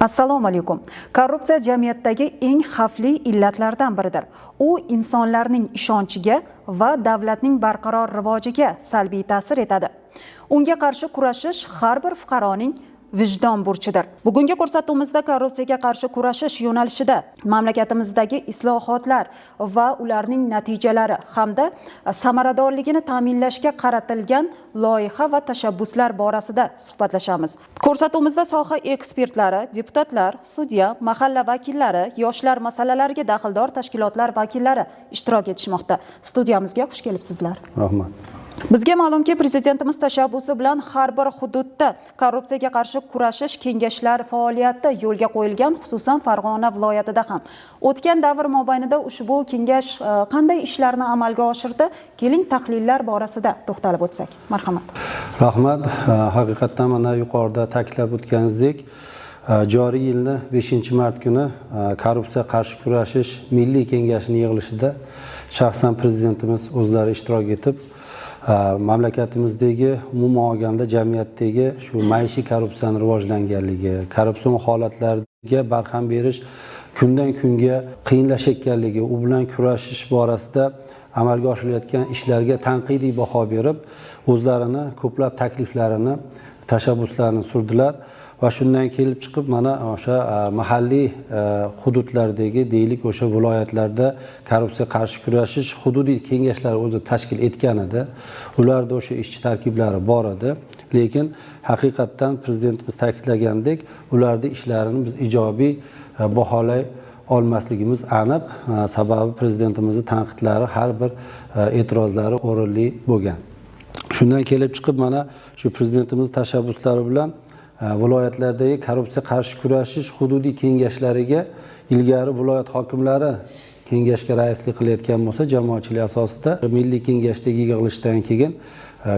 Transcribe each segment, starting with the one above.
Assalomu alaykum. Korrupsiya jamiyatdagi eng xavfli illatlardan biridir. U insonlarning ishonchiga va davlatning barqaror rivojiga salbiy ta'sir etadi. Unga qarshi kurashish har bir fuqaroning vijdon burchidir. Bugungi ko'rsatuvimizda korrupsiyaga qarshi kurashish yo'nalishida mamlakatimizdagi islohotlar va ularning natijalari hamda samaradorligini ta'minlashga qaratilgan loyiha va tashabbuslar borasida suhbatlashamiz. Ko'rsatuvimizda soha ekspertlari, deputatlar, sudya, mahalla vakillari, yoshlar masalalariga daxldor tashkilotlar vakillari ishtirok etishmoqda. Studiyamizga xush kelibsizlar. Rahmat. Bizga ma'lumki, prezidentimiz tashabbusi bilan har bir hududda korrupsiyaga qarshi kurashish kengashlari faoliyati yo'lga qo'yilgan, xususan Farg'ona viloyatida ham. O'tgan davr mobaynida ushbu kengash qanday ishlarni amalga oshirdi? Keling tahlillar borasida to'xtalib o'tsak. Marhamat. Rahmat. Haqiqatdan mana yuqorida ta'kidlab o'tganingizdek, joriy yilning 5-mart kuni korrupsiya qarshi kurashish milliy kengashining yig'ilishida shaxsan prezidentimiz o'zlari ishtirok etib, mamlakatimizdagi umuman olganda jamiyatdagi shu maishiy korrupsiyaning rivojlanganligi, korrupsion holatlarga barham berish kundan kunga qiyinlashayotganligi, u bilan kurashish borasida amalga oshirilayotgan ishlarga tanqidiy baho berib, o'zlarini ko'plab takliflarini, tashabbuslarini surdilar va shundan kelib chiqib mana o'sha mahalliy hududlardagi, deylik o'sha viloyatlarda korrupsiya qarshi kurashish hududiy kengashlari o'zi tashkil etgan edi. Ularda o'sha ishchi tarkiblari bor edi, lekin haqiqatdan prezidentimiz ta'kidlagandek, ularda ishlarini biz ijobiy baholay olmasligimiz aniq. Sababi prezidentimizning tanqidlari, har bir e'tirozlari o'rinli bo'lgan. Shundan kelib chiqib mana shu prezidentimiz tashabbuslari bilan viloyatlardagi korrupsiya qarshi kurashish hududiy kengashlariga ilgari viloyat hokimlari kengashga raislik qilayotgan bo'lsa, jamoatchilik asosida milliy kengashdagi yig'ilishdan keyin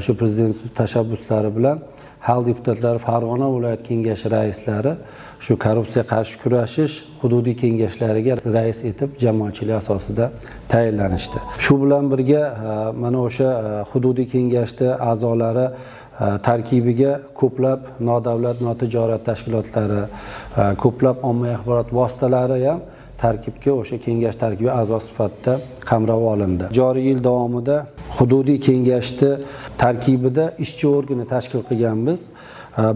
shu prezident tashabbuslari bilan xalq deputatlari Farg'ona viloyat kengashi raislari shu korrupsiya qarshi kurashish hududiy kengashlariga rais etib jamoatchilik asosida tayinlanishdi. Shu bilan birga mana o'sha hududiy kengashda a'zolari tarkibiga ko'plab nodavlat, notijorat tashkilotlari, ko'plab ommaviy axborot vositalari ham tarkibga o'sha kengash tarkibi a'zo sifatida qamrab olindi. Joriy yil davomida hududiy kengashni tarkibida ishchi organi tashkil qilganmiz.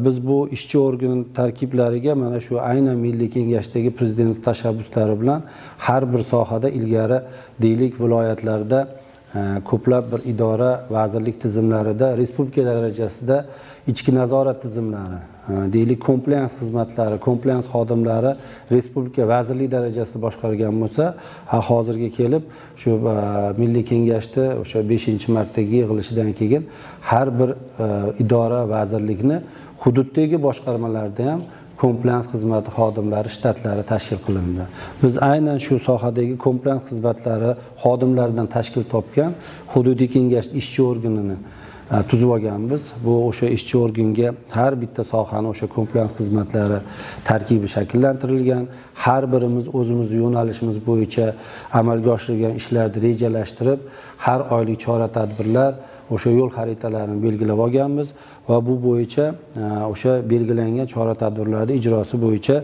Biz bu ishchi organ tarkiblariga mana shu aynan milliy kengashdagi prezident tashabbuslari bilan har bir sohada ilgari deylik viloyatlarda ko'plab bir idora, vazirlik tizimlarida respublika darajasida ichki nazorat tizimlari, deylik komplens xizmatlari, komplens xodimlari respublika vazirlik darajasida boshqargan bo'lsa, hozirga kelib shu milliy kengashda o'sha 5-martdagi yig'ilishidan keyin har bir idora, vazirlikni hududdagi boshqarmalarda ham komplens xizmati xodimlari shtatlari tashkil qilindi. Biz aynan shu sohadagi komplens xizmatlari xodimlaridan tashkil topgan hududiy kengash ishchi organini tuzib olganmiz. Bu o'sha ishchi organga har bitta sohani o'sha komplens xizmatlari tarkibi shakllantirilgan. Har birimiz o'zimiz yo'nalishimiz bo'yicha amalga oshirgan ishlarni rejalashtirib, har oylik chora-tadbirlar o'sha yo'l xaritalarini belgilab olganmiz va bu bo'yicha o'sha belgilangan chora-tadbirlarning ijrosi bo'yicha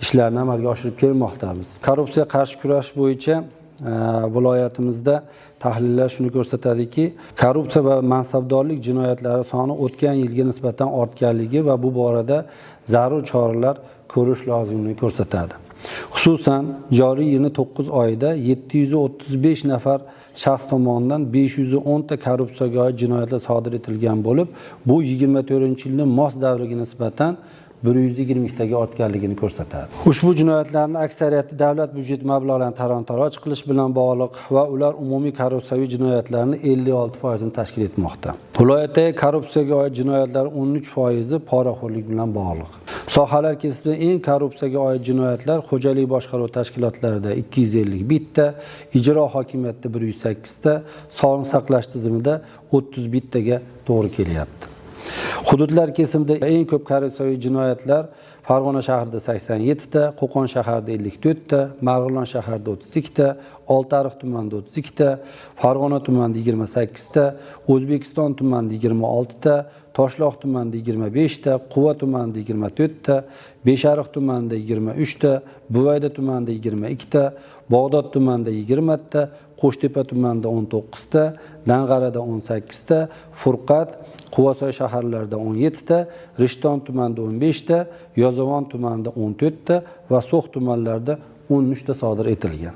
ishlarni amalga oshirib kelmoqdamiz. Korrupsiya qarshi kurash bo'yicha viloyatimizda tahlillar shuni ko'rsatadiki, korrupsiya va mansabdorlik jinoyatlari soni o'tgan yilga nisbatan ortganligi va bu borada zarur choralar ko'rish lozimligini ko'rsatadi. Xususan, joriy yilning 9 oyida 735 nafar shaxs tomonidan 510 ta korrupsiyaga oid jinoyatlar sodir etilgan bo'lib, bu 24-yilning mos davriga nisbatan 120 taga ortganligini ko'rsatadi. Ushbu jinoyatlarning aksariyati davlat byudjeti mablag'larini talon-taroj qilish bilan bog'liq va ular umumiy korrupsiyaviy jinoyatlarning 56% ni tashkil etmoqda. Viloyatdagi korrupsiyaga oid jinoyatlar 13% poraxo'rlik bilan bog'liq. Sohalar kesimida eng korrupsiyaga oid jinoyatlar xo'jalik boshqaruv tashkilotlarida 251 ta, ijro hokimiyatida 108 ta, sog'liqni saqlash tizimida 31 taga to'g'ri kelyapti. Hududlar kesimida eng ko'p korrupsiyaviy jinoyatlar Farg'ona shahrida 87 ta, Qo'qon shahrida 54 ta, Marg'ilon shahrida 32 ta, Oltiariq tumanida 32 ta, Farg'ona tumanida 28 ta, O'zbekiston tumanida 26 ta, Toshloq tumanida 25 ta, Quva tumanida 24 ta, Beshariq tumanida 23 ta, Buvayda tumanida 22 ta, Bog'dod tumanida 20 ta, Qo'shtepa tumanida 19 ta, Dang'arada 18 ta, Furqat, Quvasoy shaharlarida 17 ta, Rishton tumanida 15 ta, Yozyovon tumanida 14 ta va So'x tumanlarida 13 ta sodir etilgan.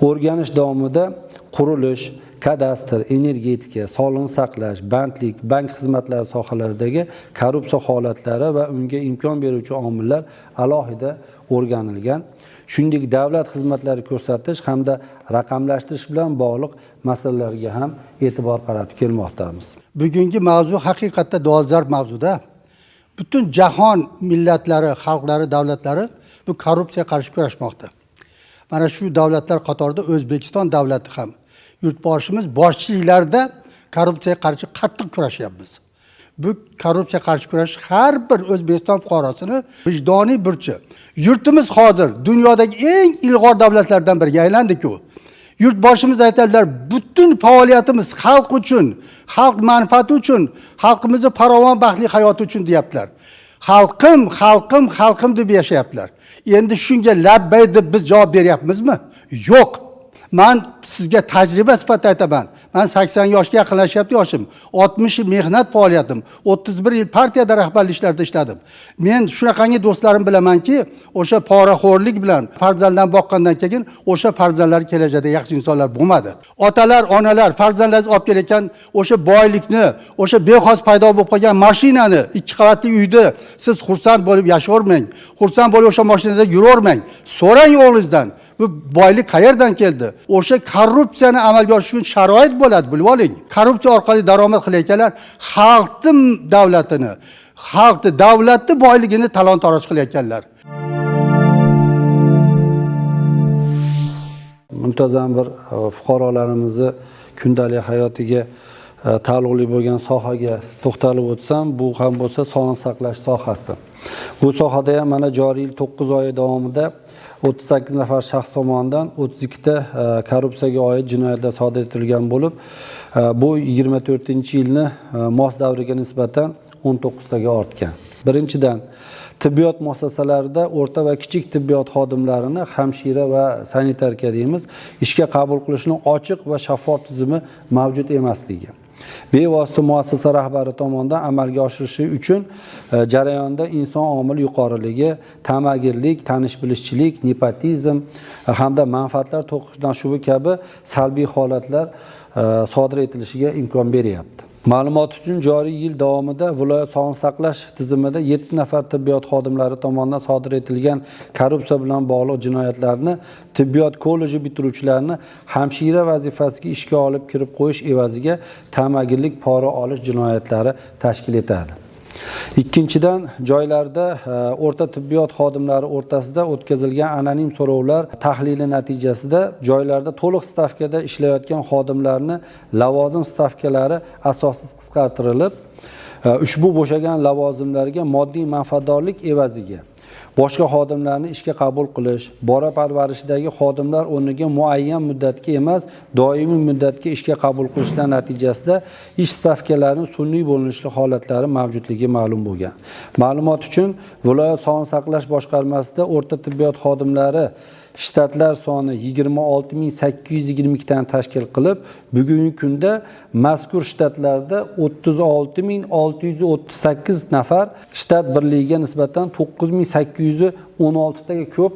O'rganish davomida qurilish, kadastr, energetika, sog'liqni saqlash, bandlik, bank xizmatlari sohalaridagi korrupsiya holatlari va unga imkon beruvchi omillar alohida o'rganilgan. Shuningdek, davlat xizmatlari ko'rsatish hamda raqamlashtirish bilan bog'liq masalalarga ham e'tibor qaratib kelmoqdamiz. Bugungi mavzu haqiqatda dolzarb mavzuda. Butun jahon millatlari, xalqlari, davlatlari bu korrupsiyaga qarshi kurashmoqda. Mana shu davlatlar qatorida O'zbekiston davlati ham yurtboshimiz boshchiliklarida korrupsiyaga qarshi qattiq kurashyapmiz. Bu korrupsiyaga qarshi kurash har bir O'zbekiston fuqarosini vijdoniy burchi. Yurtimiz hozir dunyodagi eng ilg'or davlatlardan biriga aylandi-ku. Yurtboshimiz aytadilar, butun faoliyatimiz xalq uchun, xalq manfaati uchun, xalqimizning farovon baxtli hayoti uchun deyaptilar. Xalqim, xalqim, xalqim deb yashayaptilar. Endi shunga labbay deb biz javob beryapmizmi? Yo'q. Men sizga tajriba sifatida aytaman. Men 80 yoshga yaqinlashyapti yoshim. 60 yil mehnat faoliyatim, 31 yil partiyada rahbarlik ishlarida ishladim. Men shunaqangi do'stlarim bilamanki, o'sha poraxo'rlik bilan farzanddan boqqandan keyin o'sha farzandlar kelajakda yaxshi insonlar bo'lmadi. Otalar, onalar farzandlaringiz olib kelayotgan o'sha boylikni, o'sha bexos paydo bo'lib qolgan mashinani, 2 qavatli uyda siz xursand bo'lib yashavermang. Xursand bo'lib o'sha mashinada yuravermang. So'rang o'g'lingizdan. Bu boylik qayerdan keldi? O'sha korrupsiyani amalga oshirish uchun sharoit bo'ladi, bilib oling. Korrupsiya orqali daromad qilayotganlar xalqning davlatini, xalqning davlatning boyligini talon-taroj qilayotganlar. Muntazam bir fuqarolarimizni kundalik hayotiga taalluqli bo'lgan sohaga to'xtalib o'tsam, bu ham bo'lsa sog'liqni saqlash sohasi. Bu sohada ham mana joriy yil 9 oy davomida 38 nafar shaxs tomonidan 32 ta korrupsiyaga oid jinoyatlar sodir etilgan bo'lib, bu 24-yilni mos davriga nisbatan 19 taga ortgan. Birinchidan, tibbiyot muassasalarida o'rta va kichik tibbiyot xodimlarini hamshira va sanitarka deymiz, ishga qabul qilishning ochiq va shaffof tizimi mavjud emasligi. Bevosita muassasa rahbari tomonidan amalga oshirishi uchun jarayonda inson omili yuqoriligi, ta'magirlik, tanish-bilishchilik, nepotizm hamda manfaatlar to'qnashuvi kabi salbiy holatlar sodir etilishiga imkon beryapti. Ma'lumot uchun joriy yil davomida viloyat sog'liqni saqlash tizimida 7 nafar tibbiyot xodimlari tomonidan sodir etilgan korrupsiya bilan bog'liq jinoyatlarni tibbiyot kolleji bitiruvchilarini hamshira vazifasiga ishga olib kirib qo'yish evaziga ta'magirlik pora olish jinoyatlari tashkil etadi. Ikkinchidan, joylarda o'rta tibbiyot xodimlari o'rtasida o'tkazilgan anonim so'rovlar tahlili natijasida joylarda to'liq stavkada ishlayotgan xodimlarni lavozim stavkalari asossiz qisqartirilib, ushbu bo'shagan lavozimlarga moddiy manfaatdorlik evaziga boshqa xodimlarni ishga qabul qilish, bora parvarishidagi xodimlar o'rniga muayyan muddatga emas, doimiy muddatga ishga qabul qilishlar natijasida ish stavkalarining sun'iy bo'linishi holatlari mavjudligi ma'lum bo'lgan. Ma'lumot uchun, viloyat sog'liqni saqlash boshqarmasida o'rta tibbiyot xodimlari shtatlar soni 26822 tani tashkil qilib, bugungi kunda mazkur shtatlarda 36638 nafar shtat birligiga nisbatan 9816 taga ko'p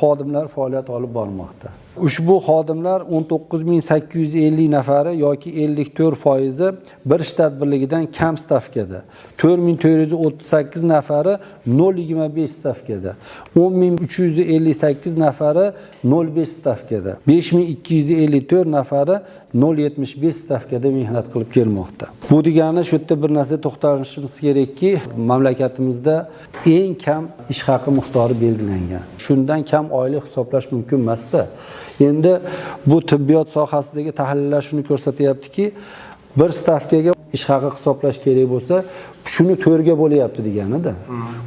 xodimlar faoliyat olib bormoqda. Ushbu xodimlar 19850 nafari yoki 54% bir shtat birligidan kam stavkada, 4438 nafari 0,25 stavkada, 10358 nafari 0,5 stavkada, 5254 nafari 0,75 stavkada mehnat qilib kelmoqda. Bu degani shu yerda bir narsa to'xtalishimiz kerakki, mamlakatimizda eng kam ish haqi miqdori belgilangan. Shundan kam oylik hisoblash mumkin emas-da. Endi bu tibbiyot sohasidagi tahlillar shuni ko'rsatyaptiki, bir stavkaga ish haqi hisoblash kerak bo'lsa, shuni 4ga bo'lyapti deganida.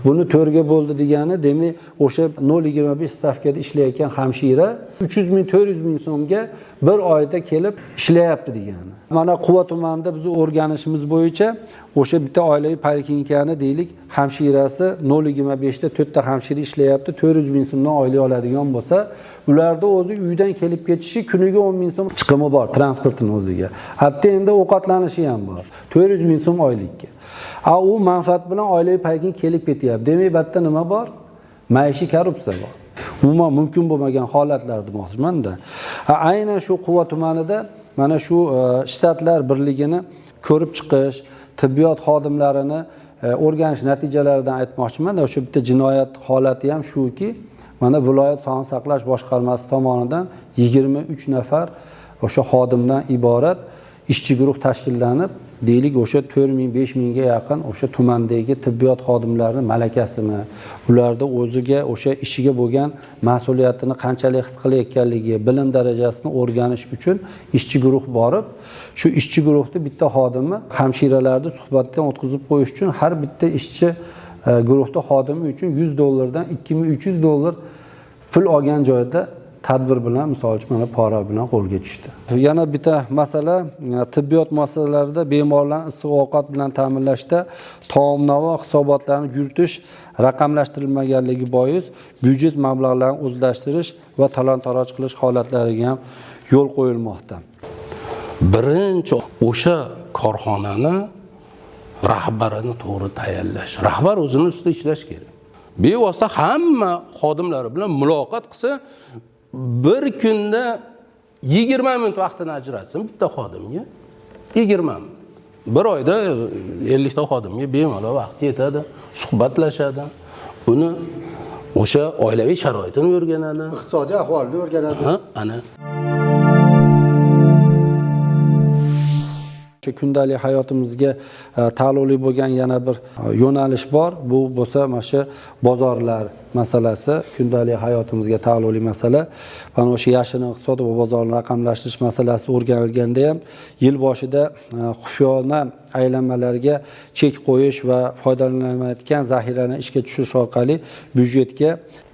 Buni 4ga bo'ldi degani, demak, o'sha 0,25 stavkada ishlayotgan hamshira 300 ming 400 ming so'mga bir oyda kelib ishlayapti degani. Mana Quva tumanida biz o'rganishimiz bo'yicha o'sha bitta oilaviy poliklinikani deylik, hamshirasi 0,5 da 4 ta hamshira ishlayapti, 400 ming so'mdan oylik oladigan bo'lsa, ularda o'zi uydan kelib ketishi kuniga 10 ming so'm chiqimi bor transportning o'ziga. Hatto endi ovqatlanishi ham bor. 400 ming so'm oylikka. U manfaat bilan oilaviy poliklinika kelib ketyapti. Demak, bu yerda nima bor? Maishiy korrupsiya bor. Umuman mumkin bo'lmagan holatlar demoqchiman-da. Aynan shu Quva tumanida mana shu shtatlar birligini ko'rib chiqish, tibbiyot xodimlarini o'rganish natijalaridan aytmoqchiman. O'sha bitta jinoyat holati ham shuki, mana viloyat sog'liqni saqlash boshqarmasi tomonidan 23 nafar o'sha xodimdan iborat ishchi guruh tashkillanib, deylik o'sha 4 ming 5 mingga yaqin o'sha tumandagi tibbiyot xodimlarining malakasini, ularda o'ziga o'sha ishiga bo'lgan mas'uliyatini qanchalik his qilayotganligi, bilim darajasini o'rganish uchun ishchi guruh borib, shu ishchi guruhda bitta xodimi hamshiralarni suhbatdan o'tkazib qo'yish uchun har bitta ishchi guruhda xodimi uchun $100 dan $2300 pul olgan joyda tadbir bilan, misol uchun mana pora bilan qo'lga tushdi. Yana bitta masala, tibbiyot muassasalarida bemorlarni issiq ovqat bilan ta'minlashda taomnavo hisobotlarini yuritish raqamlashtirilmaganligi bois byudjet mablag'larini o'zlashtirish va talon-taroj qilish holatlariga ham yo'l qo'yilmoqda. Birinchi o'sha korxonani rahbarini to'g'ri tayyorlash. Rahbar o'zini ustida ishlash kerak. Bevosita hamma xodimlari bilan muloqot qilsa, bir kunda 20 minut vaqtini ajratsin bitta xodimga. 20 minut. Bir oyda 50 ta xodimga bemalol vaqt yetadi, suhbatlashadi. Uni o'sha oilaviy sharoitini o'rganadi, iqtisodiy ahvolini o'rganadi. Ana. Kundalik hayotimizga taalluqli bo'lgan yana bir yo'nalish bor. Bu bo'lsa mana shu bozorlar masalasi, kundalik hayotimizga taalluqli masala. Mana o'sha yashin iqtisod va bozorni raqamlashtirish masalasi o'rganilganda ham yil boshida xufiyona aylanmalarga chek qo'yish va foydalanilmayotgan zaxirani ishga tushirish orqali byudjetga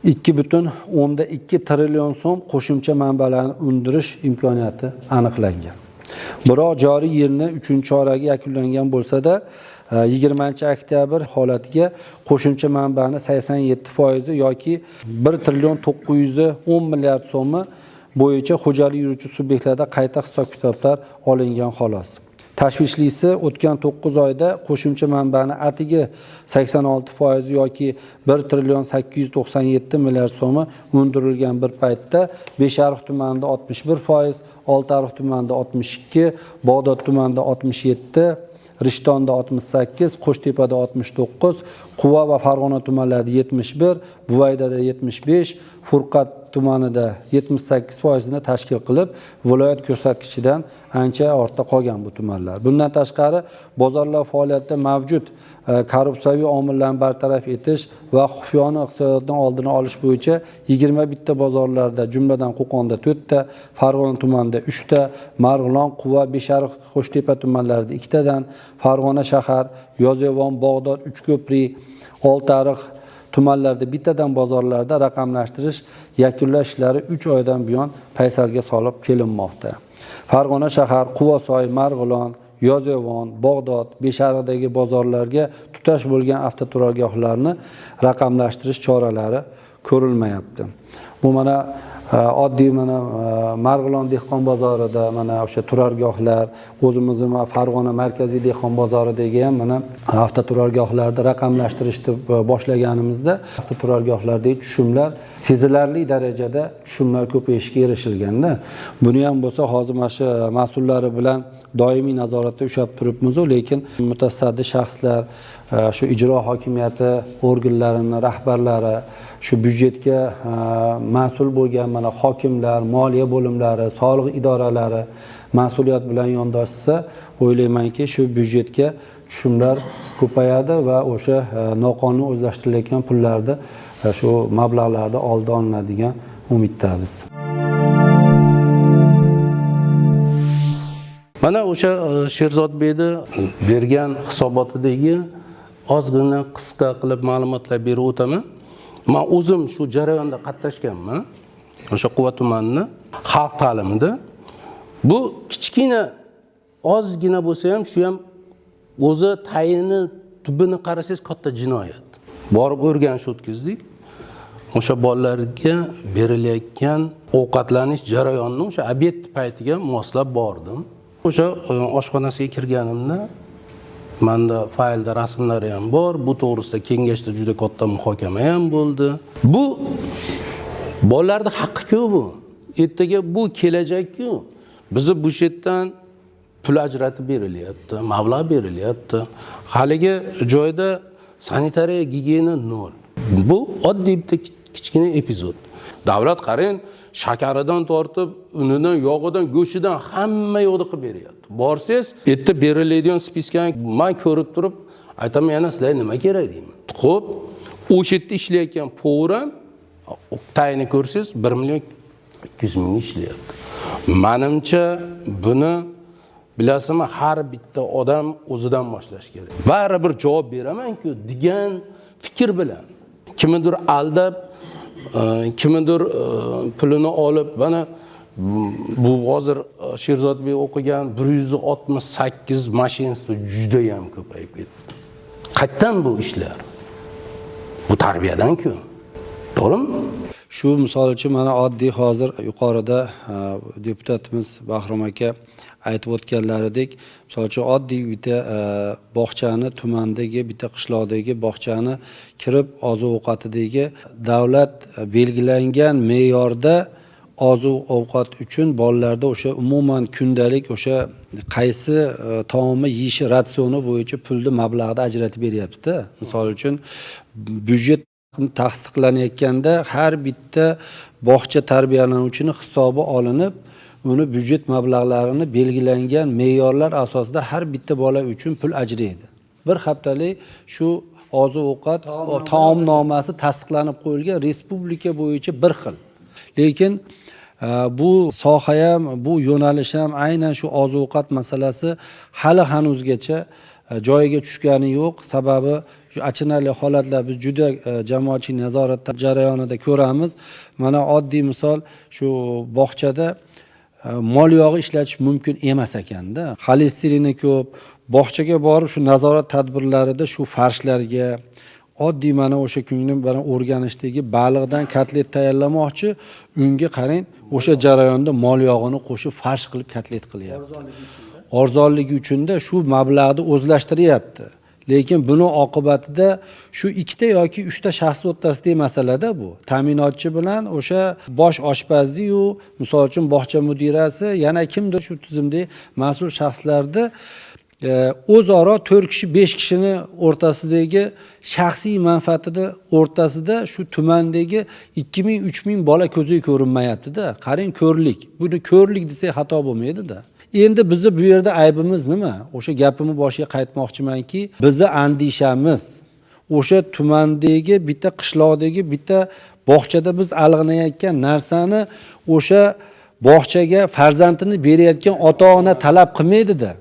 2,2 trillion so'm qo'shimcha manbalarni undirish imkoniyati aniqlangan. Biroq joriy yilning 3-choragiga yakunlangan bo'lsa-da, 20-oktyabr holatiga qo'shimcha manbani 87% yoki 1 trillion 910 milliard so'mi bo'yicha xo'jalik yuruvchi subyektlarda qayta hisob-kitoblar olingan xolos. Tashvishlisi, o'tgan 9 oyda qo'shimcha manbani atigi 86% yoki 1 trillion 897 milliard so'mi undirilgan bir paytda Beshariq tumanida 61%, Oltiariq tumanida 62%, Bog'dod tumanida 67%, Rishtonda 68%, Qo'shtepada 69%, Quva va Farg'ona tumanlarida 71%, Buvaydada 75%, Furqat tumanida 78% ni tashkil qilib, viloyat ko'rsatkichidan ancha ortda qolgan bu tumanlar. Bundan tashqari, bozorlar faoliyatida mavjud korrupsiyaviy omillarni bartaraf etish va xufiyona iqtisodiyotdan oldini olish bo'yicha 21 ta bozorlarda, jumladan Qo'qonda 4 ta, Farg'ona tumanida 3 ta, Marg'ilon, Quva, Beshariq, Qo'shtepa tumanlarida 2 tadan, Farg'ona shahar, Yozyovon, Bog'dod, Uchko'prik, Oltiariq tumanlarda bittadan bozorlarda raqamlashtirish yakunlash ishlari 3 oydan buyon paysalga solib kelinmoqda. Farg'ona shahar, Quvasoy, Marg'ilon, Yozyovon, Bog'dod, Beshariqdagi bozorlarga tutash bo'lgan avtoturargohlarni raqamlashtirish choralari ko'rilmayapti. Bu mana oddiy mana Marg'ilon dehqon bozorida mana o'sha turargohlar, o'zimizning Farg'ona markaziy dehqon bozoridagi ham mana avtoturargohlarni raqamlashtirishni boshlaganimizda avtoturargohlardagi tushumlar sezilarli darajada tushumlar ko'payishiga erishilganda, buni ham bo'lsa hozir mana shu mas'ullari bilan doimiy nazoratda ushlab turibmiz, lekin mutasaddi shaxslar, shu ijro hokimiyati organlarining rahbarlari, shu byudjetga mas'ul bo'lgan mana hokimlar, moliya bo'limlari, soliq idoralari mas'uliyat bilan yondoshsa, o'ylaymanki, shu byudjetga tushumlar ko'payadi va o'sha noqonuniy o'zlashtirilayotgan pullarni, shu mablag'larni oldi olinadigan umiddamiz. Mana o'sha Sherzodbekni bergan hisobotidagi ozgina qisqa qilib ma'lumotlar berib o'taman. Men o'zim shu jarayonda qatnashganman. O'sha Quva tumanini xalq ta'limida. Bu kichkina ozgina bo'lsa ham, shu ham o'zi tayini tubini qarasangiz katta jinoyat. Borib o'rganish o'tkazdik. O'sha bolalarga berilayotgan ovqatlanish jarayonini o'sha obed paytiga moslab bordim. O'sha oshxonasiga kirganimda menda faylda rasmlari ham bor. Bu to'g'risida kengashda juda katta muhokama ham bo'ldi. Bu bolalarning haqqi-ku bu. Ertaga bu kelajak-ku. Bizni bu yerdan pul ajratib berilyapti, mablag' berilyapti. Haligi joyda sanitariya gigiyena nol. Bu oddiy bitta kichkina epizod. Davlat qarang, shakaridan tortib, unidan, yog'idan, go'shtidan hamma yo'qni qilib beryapti. Borsangiz, erta beriladigan spiskani men ko'rib turib, aytaman, yana sizlar nima kerak deyman. Xo'p, o'sha yerda ishlayotgan povran tayini ko'rsangiz 1 million 200 ming ishlayapti. Menimcha buni bilasizmi, har bitta odam o'zidan boshlash kerak. Baribir javob beraman-ku degan fikr bilan kimnidir aldab, kimnidir pulini olib, mana bu hozir Sherzodbek o'qigan 168 mashinasi juda ham ko'payib ketdi. Qayerdan bu ishlar? Bu tarbiyadan-ku. To'g'rimi? Shu misol uchun mana oddiy hozir yuqorida deputatimiz Bahrom aka aytib o'tganlaridek, misol uchun oddiy bitta bog'chani, tumandagi bitta qishloqdagi bog'chani kirib oziq-ovqatidagi davlat belgilangan me'yorda oziq-ovqat uchun bolalarda o'sha umuman kundalik o'sha qaysi taomni yeyishi ratsioni bo'yicha pulni mablag'da ajratib beryapti-da. Misol uchun byudjet tasdiqlanayotganda har bitta bog'cha tarbiyalanuvchini hisobi olinib, uni byudjet mablag'larini belgilangan me'yorlar asosida har bitta bola uchun pul ajraydi. Bir haftalik shu oziq-ovqat taomnomasi tasdiqlanib qo'yilgan respublika bo'yicha bir xil. Lekin bu soha ham, bu yo'nalish ham aynan shu oziq-ovqat masalasi hali hanuzgacha joyiga tushgani yo'q. Sababi shu achinarli holatlar biz juda jamoatchilik nazorati jarayonida ko'ramiz. Mana oddiy misol shu bog'chada mol yog'i ishlatish mumkin emas ekanda. Xolesterini ko'p. Bog'chaga borib shu nazorat tadbirlarida shu farshlarga oddiy mana o'sha kunni bilan o'rganishdagi baliqdan kotlet tayyorlamoqchi, unga qarang, o'sha jarayonda mol yog'ini qo'shib farsh qilib kotlet qilyapti. Arzonligi uchun-da shu mablag'ni o'zlashtiryapti. Lekin buni oqibatida shu 2 yoki 3 shaxs o'rtasidagi masalada bu. Ta'minotchi bilan o'sha bosh oshpazi-yu, misol uchun bog'cha mudirasi, yana kimdir shu tizimdagi mas'ul shaxslarda o'zaro 4 kishi, 5 kishini o'rtasidagi shaxsiy manfaatini o'rtasida shu tumandagi 2000-3000 bola ko'ziga ko'rinmayapti-da. Qarang, ko'rlik. Buni ko'rlik desak xato bo'lmaydi-da. Endi bizni bu yerda aybimiz nima? O'sha gapimni boshiga qaytmoqchimanki, bizni andishamiz o'sha tumandagi bitta qishloqdagi bitta bog'chada biz alg'inayotgan narsani o'sha bog'chaga farzandini berayotgan ota-ona talab qilmaydi-da.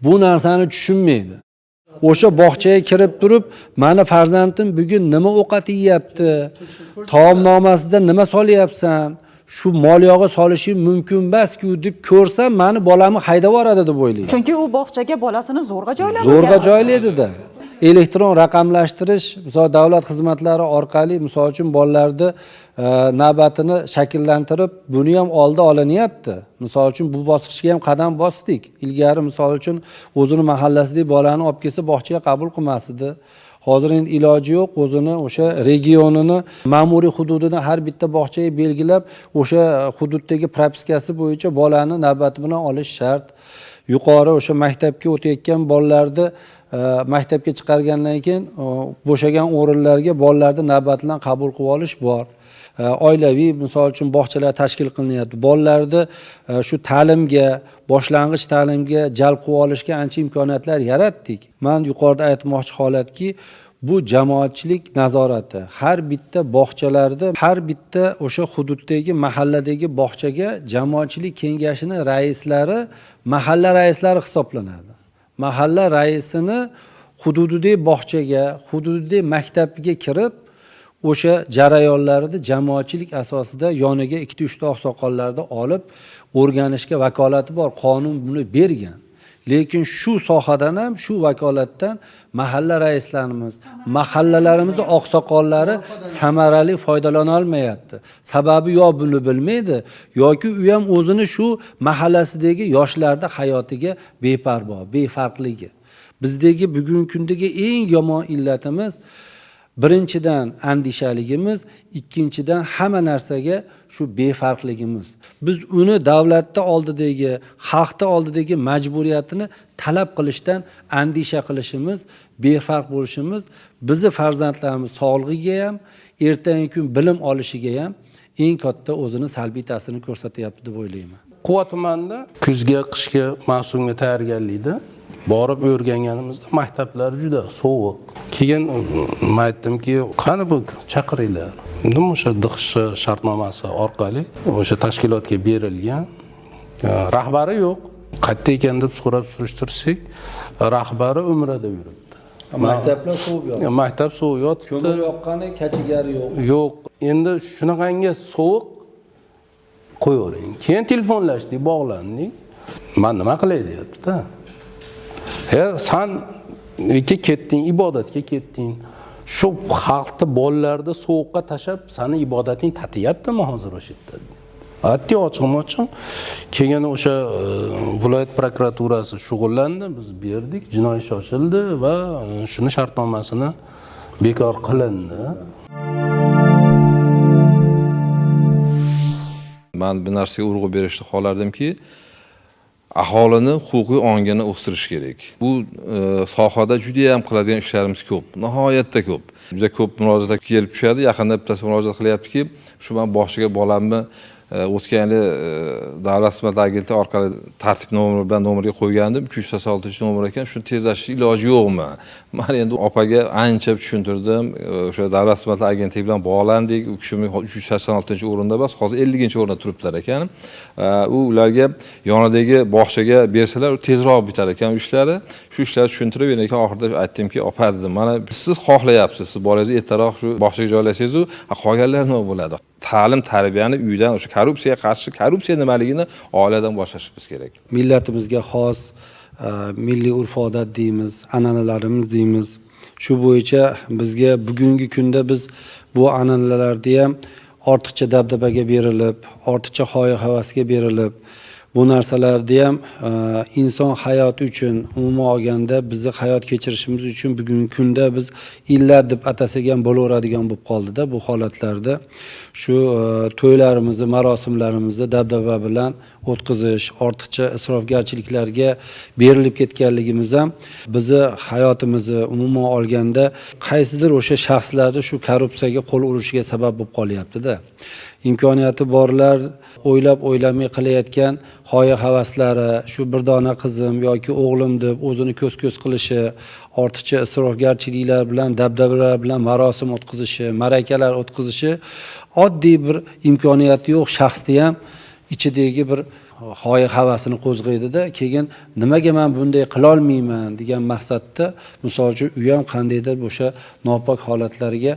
Bu narsani tushunmaydi. O'sha bog'chaga kirib turib, "Mani farzandim bugun nima ovqat yeyapti? Taomnomasida nima solyapsan? Shu mol yog'i solishim mumkin emas-ku" deb ko'rsam, mani bolamni haydab yuboradi deb o'ylaydi. Chunki u bog'chaga bolasini zo'rg'a joylagan. Zo'rg'a joylaydi-da. Elektron raqamlashtirish, misol davlat xizmatlari orqali misol uchun bolalarni navbatini shakllantirib, buni ham oldi olinyapti. Misol uchun bu bosqichga ham qadam bosdik. Ilgari misol uchun o'zini mahallasidagi bolani olib kelsa bog'chaga qabul qilmasdi. Hozir endi iloji yo'q, o'zini o'sha regionini, ma'muriy hududini har bitta bog'chaga belgilab, o'sha hududdagi propiskasi bo'yicha bolani navbati bilan olish shart. Yuqori o'sha maktabga o'tayotgan bolalarni maktabga chiqargandan keyin bo'shagan o'rinlarga bolalarni navbat bilan qabul qilib olish bor. Oilaviy misol uchun bog'chalar tashkil qilinyapti. Bolalarni shu ta'limga, boshlang'ich ta'limga jalb qilib olishga ancha imkoniyatlar yaratdik. Men yuqorida aytmoqchi holatki, bu jamoatchilik nazorati. Har bitta bog'chalarda, har bitta o'sha hududdagi, mahalladagi bog'chaga jamoatchilik kengashining raislari mahalla raislari hisoblanadi. Mahalla raisini hududiy bog'chaga, hududiy maktabga kirib, o'sha jarayonlarni jamoatchilik asosida yoniga 2-3 ta oqsoqollarni olib o'rganishga vakolati bor. Qonun buni bergan. Lekin shu sohadan ham, shu vakolatdan mahalla raislarimiz, mahallalarimiz oqsoqollari samarali foydalana olmayapti. Sababi yo buni bilmaydi, yoki u ham o'zini shu mahallasidagi yoshlarning hayotiga beparvo, befarqligi. Bizdagi bugungi kundagi eng yomon illatimiz birinchidan andishaligimiz, ikkinchidan hamma narsaga shu befarqligimiz. Biz uni davlatda oldidagi, xalqda oldidagi majburiyatini talab qilishdan andisha qilishimiz, befarq bo'lishimiz bizni farzandlarimiz sog'lig'iga ham, ertangi kun bilim olishiga ham eng katta o'zini salbiy ta'sirini ko'rsatyapti deb o'ylayman. Quva tumanida kuzga, qishga mavsumga tayyorgarlikda borib o'rganganimizda maktablar juda sovuq. Keyin men aytdimki, qani bu chaqiringlar. Endi o'sha DXSH shartnomasi orqali o'sha tashkilotga berilgan, rahbari yo'q. Qayerda ekan deb so'rab surishtirsak, rahbari Umrada yuribdi. Maktablar sovuq yotibdi. Maktab sovuq yotibdi. Ko'mir yoqqani, kachigari yo'q. Yo'q. Endi shunaqangi sovuq qo'yavering. Keyin telefonlashdik, bog'landik. Men nima qilay deyapti-da. Sen ketding, ibodatga ketding. Shu xalqni bolalarda sovuqqa tashab, seni ibodating tatiyaptimi hozir o'sha yerda? Hatto ochiq-ochiq. Keyin o'sha viloyat prokuraturasi shug'ullandi, biz berdik, jinoiy ish ochildi va shuni shartnomasini bekor qilindi. Men bir narsaga urg'u berishni xohlardimki, aholini huquqiy ongini o'stirish kerak. Bu sohada juda ham qiladigan ishlarimiz ko'p, nihoyatda ko'p. Juda ko'p murojaatlar kelib tushadi. Yaqinda bittasi murojaat qilyaptiki, shu men boshiga bolamni o'tgan yili davlat xizmat agentligi orqali tartib nomeri bilan nomerga qo'ygandim. 386-nomer ekan, shuni tezlashtirish iloji yo'qmi? Men endi opaga ancha tushuntirdim. O'sha davlat xizmat agentligi bilan bog'landik. U kishi 386-o'rinda emas, hozir 50-o'rinda turibdilar ekan. U ularga yonidagi bog'chaga bersalar, tezroq bitar ekan ishlari. Shu ishlarni tushuntirib, men oxirida aytdimki, opa dedim, mana siz xohlayapsiz, siz bolangizni ertaroq shu bog'chaga joylasangiz-u, qolganlar nima bo'ladi? Ta'lim tarbiyani uydan, o'sha korrupsiyaga qarshi, korrupsiya nimaligini oiladan boshlashimiz kerak. Millatimizga xos milliy urf-odat deymiz, an'analarimiz deymiz. Shu bo'yicha bizga bugungi kunda biz bu an'analarni ham ortiqcha dabdabaga berilib, ortiqcha xoya-havasga berilib, bu narsalarni ham inson hayoti uchun, umuman olganda bizni hayot kechirishimiz uchun bugungi kunda biz illat deb atasak ham bo'laveradigan bo'lib qoldi-da bu holatlarda. Shu to'ylarimizni, marosimlarimizni dabdaba bilan o'tkazish, ortiqcha isrofgarchiliklarga berilib ketganligimiz ham bizni hayotimizni umuman olganda qaysidir o'sha shaxslarni shu korrupsiyaga qo'l urishiga sabab bo'lib qolyapti-da. Imkoniyati borlar o'ylab-o'ylamay qilayotgan xoya-havaslari, shu bir dona qizim yoki o'g'lim deb o'zini ko'z-ko'z qilishi, ortiqcha isrofgarchiliklar bilan, dabdabalar bilan marosim o'tkazishi, ma'rakalar o'tkazishi oddiy bir imkoniyati yo'q shaxsni ham ichidagi bir xoya-havasini qo'zg'aydida, keyin nimaga men bunday qila olmayman degan maqsadda, misol uchun u ham qandaydir o'sha nopok holatlarga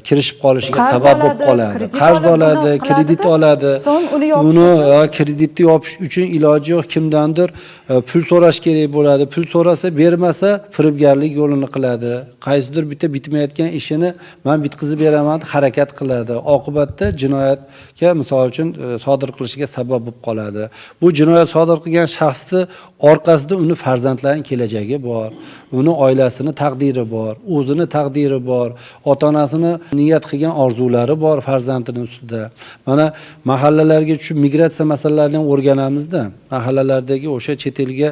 kirishib qolishiga sabab bo'lib qoladi. Qarz oladi, kredit oladi. Uni kreditni yopish uchun iloji yo'q, kimdandir pul so'rash kerak bo'ladi. Pul so'rasa, bermasa, firibgarlik yo'lini qiladi. Qaysidir bitmayotgan ishini men bitkazib beraman deb harakat qiladi. Oqibatda jinoyatga misol uchun sodir qilishiga sabab bo'lib qoladi. Bu jinoyat sodir qilgan shaxsni orqasida uni farzandlarining kelajagi bor, uni oilasini taqdiri bor, o'zini taqdiri bor, ota-onasini niyat qilgan orzulari bor farzandini ustida. Mana mahallalarga tushib migratsiya masalalarini ham o'rganamizda. Mahallalardagi o'sha chet elga,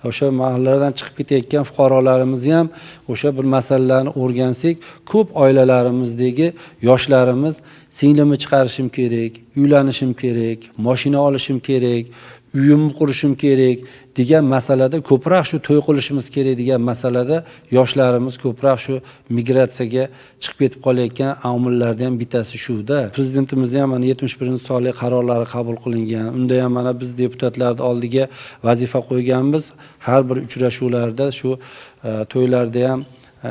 o'sha mahallalardan chiqib ketayotgan fuqarolarimiz ham o'sha bir masalalarni o'rgansak, ko'p oilalarimizdagi yoshlarimiz singlimni chiqarishim kerak, uylanishim kerak, mashina olishim kerak, uyim qurishim kerak degan masalada ko'proq shu to'y qilishimiz kerak degan masalada yoshlarimiz ko'proq shu migratsiyaga chiqib ketib qolayotgan omillardan ham bittasi shuda. Prezidentimiz ham mana 71-sonli qarorlari qabul qilingan. Unda ham mana biz deputatlarning oldiga vazifa qo'yganmiz. Har bir uchrashuvlarda shu to'ylarda ham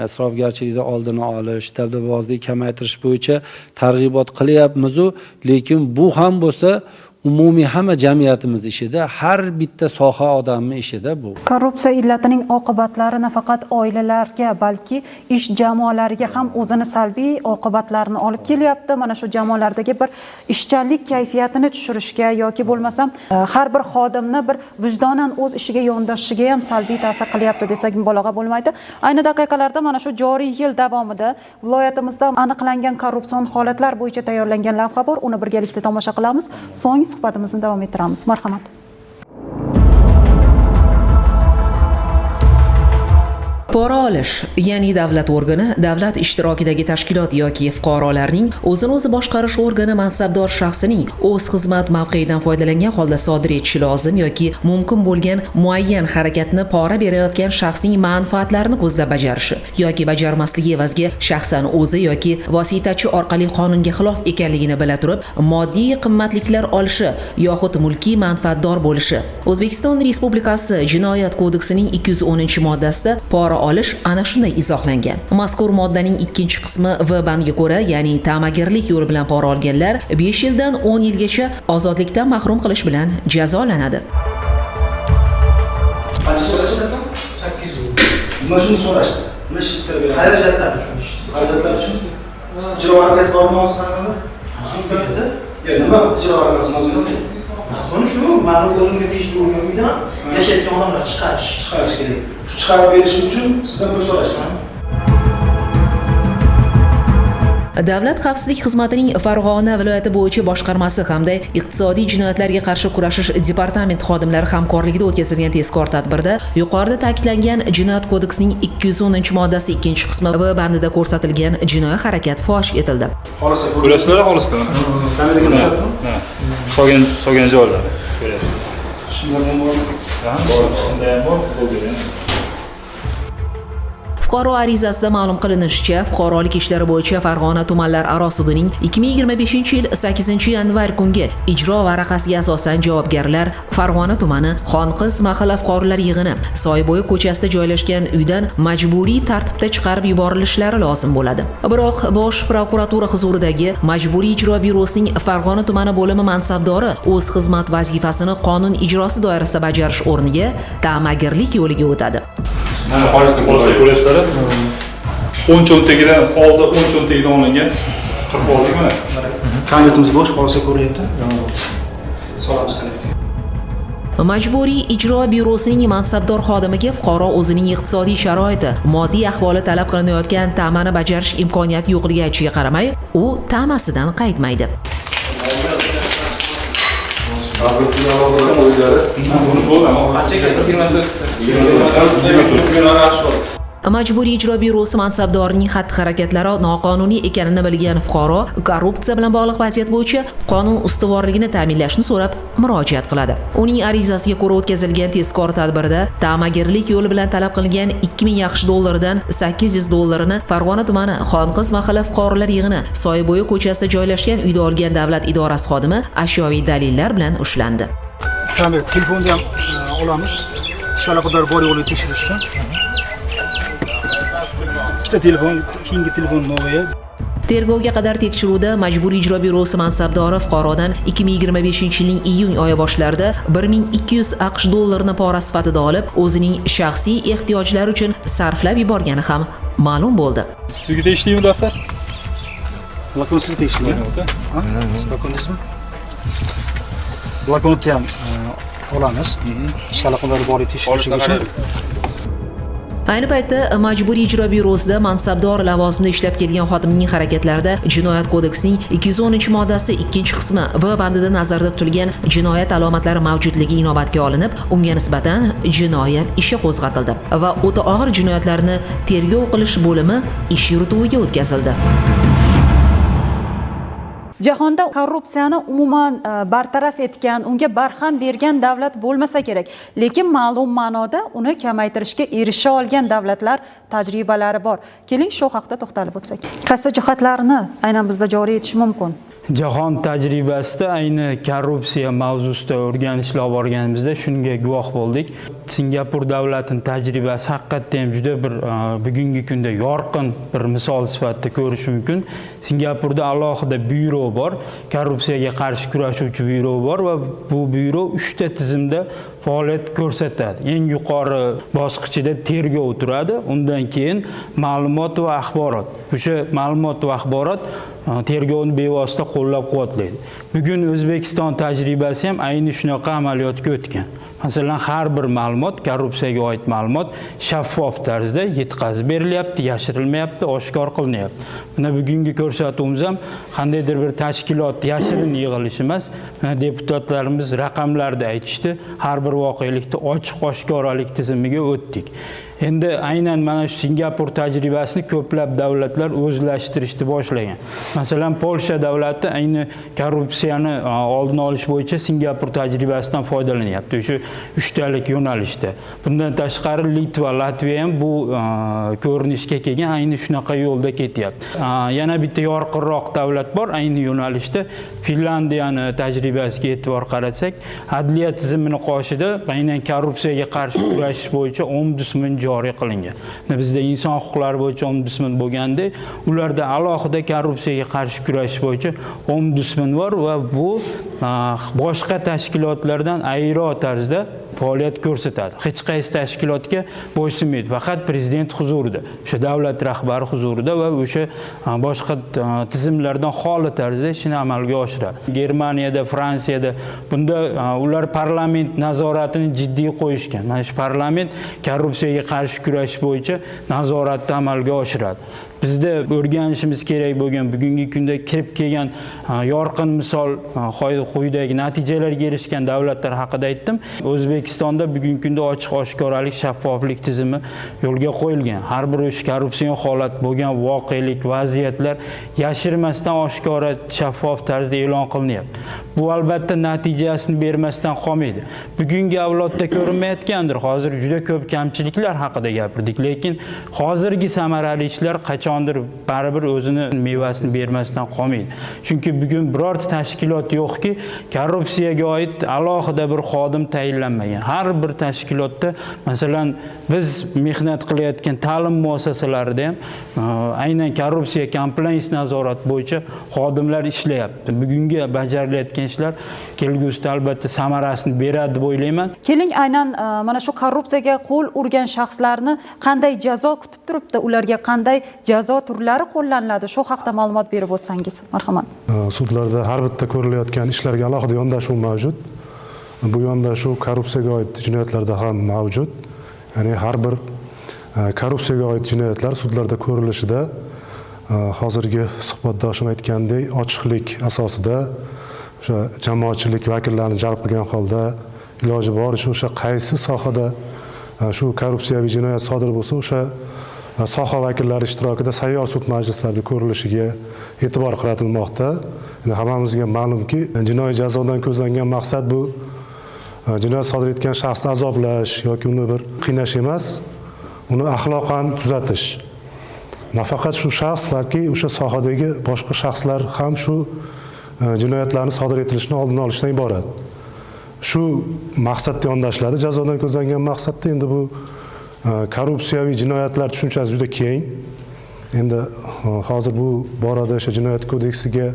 isrofgarchilikni oldini olish, dabdababozlikni kamaytirish bo'yicha targ'ibot qilyapmiz-ku, lekin bu ham bo'lsa umumiy hamma jamiyatimiz ishida, har bitta soha odamning ishida bu. Korrupsiya illatining oqibatlari nafaqat oilalarga, balki ish jamoalariga ham o'zini salbiy oqibatlarini olib kelyapti. Mana shu jamoalardagi bir ishchanlik kayfiyatini tushirishga yoki bo'lmasam har bir xodimni bir vijdonan o'z ishiga yondashishiga ham salbiy ta'sir qilyapti desak mubolag'a bo'lmaydi. Ayni daqiqalarda mana shu joriy yil davomida viloyatimizda aniqlangan korrupsion holatlar bo'yicha tayyorlangan lavha bor. Uni birgalikda tomosha qilamiz. So'ng suhbatimizni davom ettiramiz. Marhamat. Pora olish, ya'ni davlat organi, davlat ishtirokidagi tashkilot yoki fuqarolarning o'zini o'zi boshqarish organi mansabdor shaxsining o'z xizmat mavqeyidan foydalangan holda sodir etishi lozim yoki mumkin bo'lgan muayyan harakatni pora berayotgan shaxsning manfaatlarini ko'zlab bajarishi yoki bajarmasligi evaziga shaxsan o'zi yoki vositachi orqali qonunga xilof ekanligini bila turib moddiy qimmatliklar olishi yoxud mulkiy manfaatdor bo'lishi. O'zbekiston Respublikasi Jinoyat kodeksining 210-moddasida pora olish ana shunday izohlangan. Mazkur moddaning 2-qismi V bandiga ko'ra, ya'ni ta'magirlik yo'li bilan pora olganlar 5 yildan 10 yilgacha ozodlikdan mahrum qilish bilan jazolanadi. Qancha so'rashdi? 800. Nima uchun so'rashdi? Nima ishtirib beradi? Xarajatlar uchun. Xarajatlar uchun. Ijro varaqasi bormi qanaqa? Sumkada. Nima ijro varaqasi mazmuni? Mazmuni shu, ma'lum o'zimga tegishli bo'lgan uydan yashayotgan odamlar chiqarish kerak. Shu chiqarib berish uchun sizdan pul so'rashman. Davlat xavfsizlik xizmatining Farg'ona viloyati bo'yicha boshqarmasi hamda iqtisodiy jinoyatlarga qarshi kurashish departamenti xodimlari hamkorligida o'tkazilgan tezkor tadbirda yuqorida ta'kidlangan Jinoyat kodeksining 210-moddasi 2-qismi V bandida ko'rsatilgan jinoiy harakat fosh etildi. Ko'rasizlar xolislar. So'gan joylar. Fuqaro arizasida ma'lum qilinishicha, fuqarolik ishlari bo'yicha Farg'ona tumanlararo sudining 2025-yil 8-yanvar kungi ijro varaqasiga asosan javobgarlar Farg'ona tumani Xonqiz mahalla fuqarolar yig'ini Soybo'yi ko'chasida joylashgan uydan majburiy tartibda chiqarib yuborilishlari lozim bo'ladi. Biroq Bosh prokuratura huzuridagi Majburiy ijro byurosining Farg'ona tumani bo'limi mansabdori o'z xizmat vazifasini qonun ijrosi doirasida bajarish o'rniga ta'magirlik yo'liga o'tadi. Mana xolislar ko'rasizlar. 10 cho'ntagidan oldi 10 cho'ntagidan olingan 40 oldik mana. Konvertimiz bo'sh, xolisa ko'ryapti. Solamiz qilibdi. Majburiy ijro byurosining mansabdor xodimiga fuqaro o'zining iqtisodiy sharoiti, moddiy ahvoli talab qilinayotgan ta'mani bajarish imkoniyati yo'qligiga aytishiga qaramay, u ta'masidan qaytmaydi. Majburiy ijro byurosi mansabdorining xatti-harakatlari noqonuniy ekanini bilgan fuqaro korrupsiya bilan bog'liq vaziyat bo'yicha qonun ustuvorligini ta'minlashni so'rab murojaat qiladi. Uning arizasiga ko'ra o'tkazilgan tezkor tadbirda ta'magirlik yo'li bilan talab qilingan 2000 yaxshi dollardan 800 dollarini Farg'ona tumani Xonqiz mahalla fuqarolar yig'ini Soybo'yi ko'chasida joylashgan uyda olgan davlat idorasi xodimi ashyoviy dalillar bilan ushlandi. Kamera telefonni ham olamiz. Ishaloqador bor yo'qligini tekshirish uchun. Ikkita telefon, keyingi telefon novoya. Tergovga qadar tekshiruvda Majburiy ijro byurosi mansabdori fuqarodan 2025-yilning iyun oyi boshlarida 1200 AQSh dollarini pora sifatida olib, o'zining shaxsiy ehtiyojlari uchun sarflab yuborgani ham ma'lum bo'ldi. Sizga tegishli daftar? Bloknot sizga tegishli. Siz bloknotingizmi? Bloknotni ham olamiz. Ishaloqador bor tekshirish uchun. Ayni paytda Majburiy ijro byurosida mansabdor lavozimda ishlab kelgan xodimning harakatlarida Jinoyat kodeksining 210-moddasi 2-qismi V bandida nazarda tutilgan jinoyat alomatlari mavjudligi inobatga olinib, unga nisbatan jinoyat ishi qo'zg'atildi va o'ta og'ir jinoyatlarni tergov qilish bo'limi ish yurituviga o'tkazildi. Jahonda korrupsiyani umuman bartaraf etgan, unga barham bergan davlat bo'lmasa kerak. Lekin ma'lum ma'noda uni kamaytirishga erisha olgan davlatlar tajribalari bor. Keling shu haqda to'xtalib o'tsak. Qaysi jihatlarni aynan bizda joriy etish mumkin? Jahon tajribasida ayni korrupsiya mavzusida o'rganishlar olib borganimizda shunga guvoh bo'ldik. Singapur davlatining tajribasi haqiqatda ham juda bir bugungi kunda yorqin bir misol sifatida ko'rish mumkin. Singapurda alohida byuro bor, korrupsiyaga qarshi kurashuvchi byuro bor va bu byuro 3 ta tizimda faoliyat ko'rsatadi. Eng yuqori bosqichida tergov turadi, undan keyin ma'lumot va axborot. O'sha ma'lumot va axborot tergovni bevosita qo'llab-quvvatlaydi. Bugun O'zbekiston tajribasi ham ayni shunaqa amaliyotga o'tgan. Masalan, har bir ma'lumot, korrupsiyaga oid ma'lumot shaffof tarzda yetkazib berilyapti, yashirilmayapti, oshkor qilinyapti. Mana bugungi ko'rsatuvimiz ham qandaydir bir tashkilot yashirin yig'ilish emas. Mana deputatlarimiz raqamlarda aytishdi, har bir voqelikda ochiq-oshkoralik tizimiga o'tdik. Endi aynan mana shu Singapur tajribasini ko'plab davlatlar o'zlashtirishni boshlagan. Masalan, Polsha davlati ayni korrupsiyani oldini olish bo'yicha Singapur tajribasidan foydalanyapti. O'sha 3 talik yo'nalishda. Bundan tashqari Litva, Latviya ham bu ko'rinishga kelgan, ayni shunaqa yo'lda ketyapti. Yana bitta yorqinroq davlat bor ayni yo'nalishda. Finlandiyani tajribasiga e'tibor qaratsak, adliya tizimini qoshida aynan korrupsiyaga qarshi kurashish bo'yicha ombudsman joriy qilingan. Bizda inson huquqlari bo'yicha ombudsman bo'lganda, ularda alohida korrupsiyaga qarshi kurashish bo'yicha ombudsman bor va bu boshqa tashkilotlardan ayro tarzda faoliyat ko'rsatadi. Hech qaysi tashkilotga bo'ysunmaydi, faqat prezident huzurida, o'sha davlat rahbari huzurida va o'sha boshqa tizimlardan xoli tarzda ishini amalga oshiradi. Germaniyada, Fransiyada bunda ular parlament nazoratini jiddiy qo'yishgan. Mana shu parlament korrupsiyaga qarshi kurashish bo'yicha nazoratni amalga oshiradi. Bizda o'rganishimiz kerak bo'lgan bugungi kunda kirib kelgan yorqin misol quyidagi natijalarga erishgan davlatlar haqida aytdim. O'zbekistonda bugungi kunda ochiq-oshkoralik, shaffoflik tizimi yo'lga qo'yilgan. Har bir o'sha korrupsion holat bo'lgan voqelik, vaziyatlar yashirmasdan oshkora, shaffof tarzda e'lon qilinyapti. Bu albatta natijasini bermasdan qolmaydi. Bugungi avlodda ko'rinmayotgandir. Hozir juda ko'p kamchiliklar haqida gapirdik, lekin hozirgi samarali ishlar qachondir baribir o'zini mevasini bermasdan qolmaydi. Chunki bugun birorta tashkilot yo'qki, korrupsiyaga oid alohida bir xodim tayinlanmagan. Har bir tashkilotda, masalan, biz mehnat qilayotgan ta'lim muassasalarida ham aynan korrupsiya compliance nazorat bo'yicha xodimlar ishlayapti. Bugungi bajarilayotgan ishlar kelgusida albatta samarasini beradi deb o'ylayman. Keling, aynan mana shu korrupsiyaga qo'l urgan shaxslarni qanday jazo kutib turibdi, ularga qanday jazo turlari qo'llaniladi, shu haqida ma'lumot berib o'tsangiz, marhamat. Sudlarda har bitta ko'rilayotgan ishlarga alohida yondashuv mavjud. Bu yondashuv korrupsiyaga oid jinoyatlarda ham mavjud. Ya'ni har bir korrupsiyaga oid jinoyatlar sudlarda ko'rilishida hozirgi suhbatdoshim aytgandek ochiqlik asosida o'sha jamoatchilik vakillarini jalb qilgan holda iloji boricha o'sha qaysi sohada shu korrupsiyaviy jinoyat sodir bo'lsa, o'sha soha vakillari ishtirokida sayyor sud majlislarida ko'rilishiga e'tibor qaratilmoqda. Hammamizga ma'lumki, jinoiy jazodan ko'zlangan maqsad bu jinoyat sodir etgan shaxsni azoblash yoki uni bir qiynash emas, uni axloqan tuzatish. Nafaqat shu shaxs, balki o'sha sohadagi boshqa shaxslar ham shu jinoyatlarni sodir etilishini oldini olishdan iborat. Shu maqsadda yondashiladi. Jazodan ko'zlangan maqsadda endi bu korrupsiyaviy jinoyatlar tushunchasi juda keng. Endi hozir bu borada o'sha jinoyat kodeksiga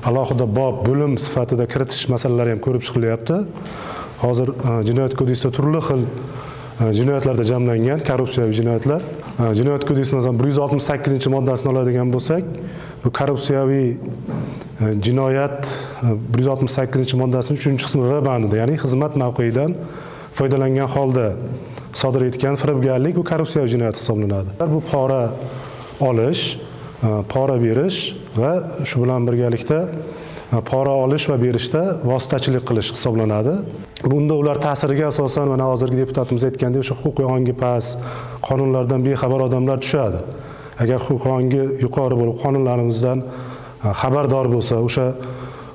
alohida bob bo'lim sifatida kiritish masalalari ham ko'rib chiqilyapti. Hozir jinoyat kodeksida turli xil jinoyatlarda jamlangan korrupsiyaviy jinoyatlar. Jinoyat kodeksining 168-moddasini oladigan bo'lsak, bu korrupsiyaviy jinoyat 168-moddasining 3-qismi V bandida, ya'ni xizmat mavqeyidan foydalangan holda sodir etgan firibgarlik bu korrupsiyaviy jinoyat hisoblanadi. Bu pora olish, pora berish va shu bilan birgalikda pora olish va berishda vositachilik qilish hisoblanadi. Bunda ular ta'siriga asosan mana hozirgi deputatimiz aytgandek, o'sha huquqiy ongi past, qonunlardan bexabar odamlar tushadi. Agar huquqiy ongi yuqori bo'lib, qonunlarimizdan xabardor bo'lsa, o'sha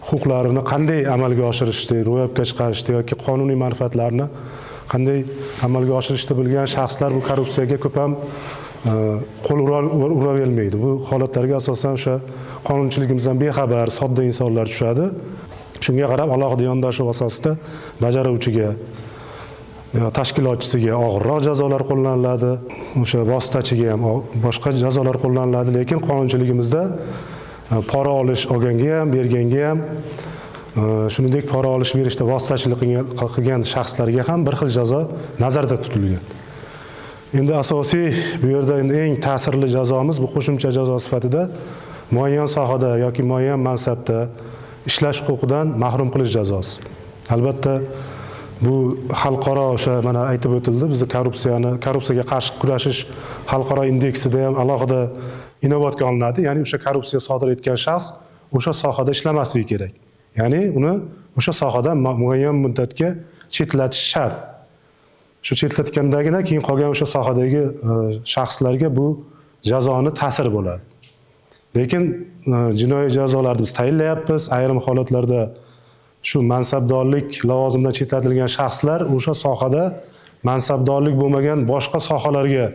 huquqlarini qanday amalga oshirishda, ro'yobga chiqarishda yoki qonuniy manfaatlarni qanday amalga oshirishda bilgan shaxslar bu korrupsiyaga ko'p ham qo'l uravermaydi. Bu holatlarga asosan o'sha qonunchiligimizdan bexabar, sodda insonlar tushadi. Shunga qarab alohida yondashuv asosida bajaruvchiga, tashkilotchisiga og'irroq jazolar qo'llaniladi, o'sha vositachiga ham boshqa jazolar qo'llaniladi, lekin qonunchiligimizda pora olish olganga ham, berganga ham, shuningdek pora olish berishda vositachilik qilgan shaxslarga ham bir xil jazo nazarda tutilgan. Endi asosiy bu yerda eng ta'sirli jazomiz bu qo'shimcha jazo sifatida muayyan sohada yoki muayyan mansabda ishlash huquqidan mahrum qilish jazosi. Albatta bu xalqaro o'sha mana aytib o'tildi, bizda korrupsiyaga qarshi kurashish xalqaro indeksida ham alohida inobatga olinadi. Ya'ni o'sha korrupsiya sodir etgan shaxs o'sha sohada ishlamasligi kerak. Ya'ni uni o'sha sohadan muayyan muddatga chetlatish shart. Shu chetlatgandagina keyin qolgan o'sha sohadagi shaxslarga bu jazoni ta'siri bo'ladi. Lekin jinoiy jazolarni biz tayinlayapmiz. Ayrim holatlarda shu mansabdorlik lavozimidan chetlatilgan shaxslar o'sha sohada mansabdorlik bo'lmagan boshqa sohalarga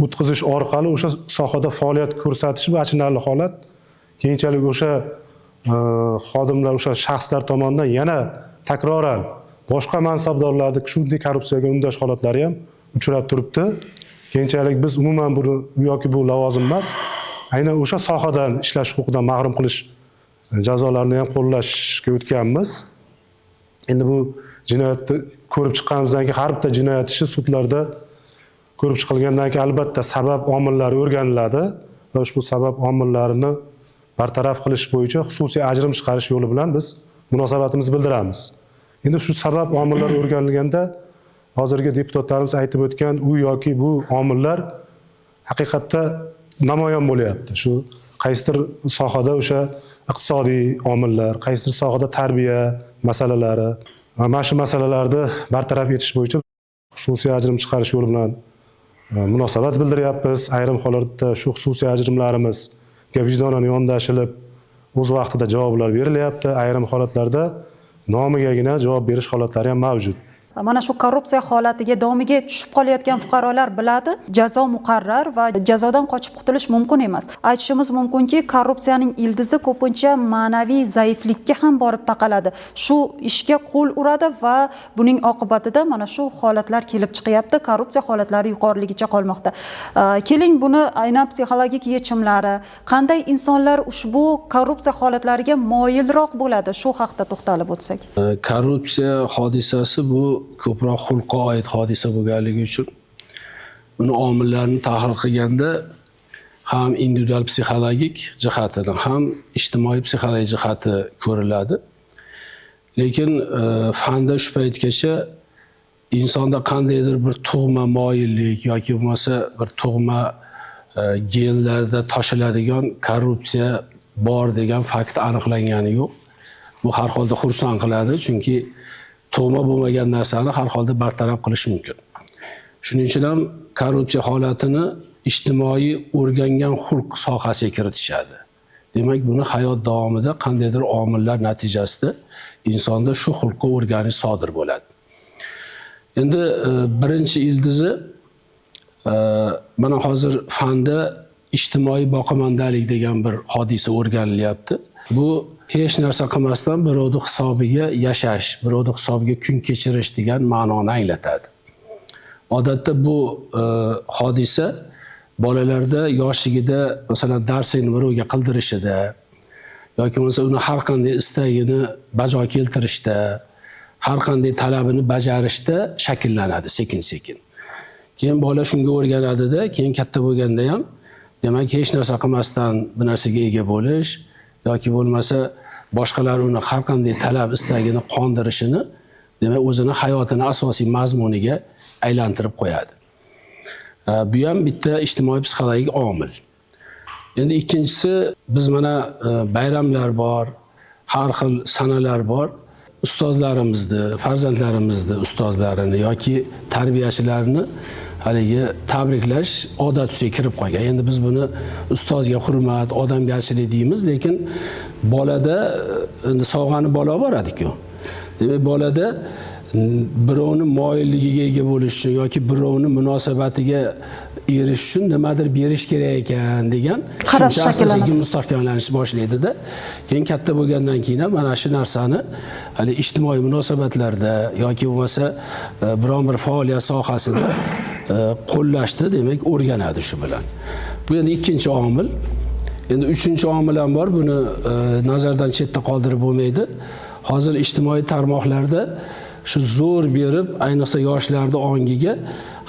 o'tkazish orqali o'sha sohada faoliyat ko'rsatishi bu achinarli holat. Keyinchalik o'sha xodimlar, o'sha shaxslar tomonidan yana takroran boshqa mansabdorlarni shunday korrupsiyaga undash holatlari ham uchrab turibdi. Keyinchalik biz umuman buni yoki bu lavozim emas, aynan o'sha sohadan ishlash huquqidan mahrum qilish jazolarini ham qo'llashga o'tganmiz. Endi bu jinoyatni ko'rib chiqqanimizdan keyin har bitta jinoyat ishi sudlarda ko'rib chiqilgandan keyin albatta sabab omillari o'rganiladi va ushbu sabab omillarini bartaraf qilish bo'yicha xususiy ajrim chiqarish yo'li bilan biz munosabatimizni bildiramiz. Endi shu sabab omillar o'rganilganda hozirgi deputatlarimiz aytib o'tgan u yoki bu omillar haqiqatda namoyon bo'lyapti. Shu qaysidir sohada o'sha iqtisodiy omillar, qaysidir sohada tarbiya masalalari, mana shu masalalarni bartaraf etish bo'yicha xususiy ajrim chiqarish yo'li bilan munosabat bildiryapmiz. Ayrim holatda shu xususiy ajrimlarimizga vijdonan yondashilib o'z vaqtida javoblar berilyapti. Ayrim holatlarda nomigagina javob berish holatlari ham mavjud. Mana shu korrupsiya holatiga domiga tushib qolayotgan fuqarolar biladi, jazo muqarrar va jazodan qochib qutulish mumkin emas. Aytishimiz mumkinki, korrupsiyaning ildizi ko'pincha ma'naviy zaiflikka ham borib taqaladi. Shu ishga qo'l uradi va buning oqibatida mana shu holatlar kelib chiqyapti. Korrupsiya holatlari yuqoriligicha qolmoqda. Keling, buni aynan psixologik yechimlari, qanday insonlar ushbu korrupsiya holatlariga moyilroq bo'ladi, shu haqida to'xtalib o'tsak. Korrupsiya hodisasi bu ko'proq xulqqa oid hodisa bo'lganligi uchun uni omillarini tahlil qilganda ham individual psixologik jihatidan ham ijtimoiy psixologik jihati ko'riladi. Lekin fanda shu paytgacha insonda qandaydir bir tug'ma moyillik yoki bo'lmasa bir tug'ma genlarda toshiladigan korrupsiya bor degan fakt aniqlangani yo'q. Bu har holda xursand qiladi, chunki tug'ma bo'lmagan narsani har holda bartaraf qilish mumkin. Shuning uchun ham korrupsiya holatini ijtimoiy o'rgangan xulq sohasiga kiritishadi. Demak, buni hayot davomida qandaydir omillar natijasida insonda shu xulqqa o'rganish sodir bo'ladi. Endi birinchi ildizi mana hozir fanda ijtimoiy boqimandalik degan bir hodisa o'rganilyapti. Bu hech narsa qilmasdan birovni hisobiga yashash, birovni hisobiga kun kechirish degan ma'noni anglatadi. Odatda bu hodisa bolalarda yoshligida masalan darsini birovga qildirishida yoki bo'lmasa uni har qanday istagini bajo keltirishda, har qanday talabini bajarishda shakllanadi sekin-sekin. Keyin bola shunga o'rganadi-da, keyin katta bo'lganda ham demak hech narsa qilmasdan bir narsaga ega bo'lish yoki bo'lmasa boshqalar uni har qanday talab istagini qondirishini, demak o'zini hayotini asosiy mazmuniga aylantirib qo'yadi. Bu ham bitta ijtimoiy psixologik omil. Endi ikkinchisi, biz mana bayramlar bor, har xil sanalar bor. Ustozlarimizni, farzandlarimizni ustozlarini yoki tarbiyachilarni haligi tabriklash odat tusiga kirib qolgan. Endi biz buni ustozga hurmat, odamgarchilik deymiz, lekin bolada endi sog'ani bola boradi-ku. Demak, bolada birovni moyilligiga ega bo'lish uchun yoki birovni munosabatiga erishish uchun nimadir berish kerak ekan degan tushuncha asta-sekin mustahkamlanishni boshlaydi-da. Keyin katta bo'lgandan keyin ham mana shu narsani hali ijtimoiy munosabatlarda yoki bo'lmasa biron bir faoliyat sohasida qo'llashni demak o'rganadi shu bilan. Bu endi ikkinchi omil. Endi uchinchi omil ham bor, buni nazardan chetda qoldirib bo'lmaydi. Hozir ijtimoiy tarmoqlarda shu zo'r berib, ayniqsa yoshlarning ongiga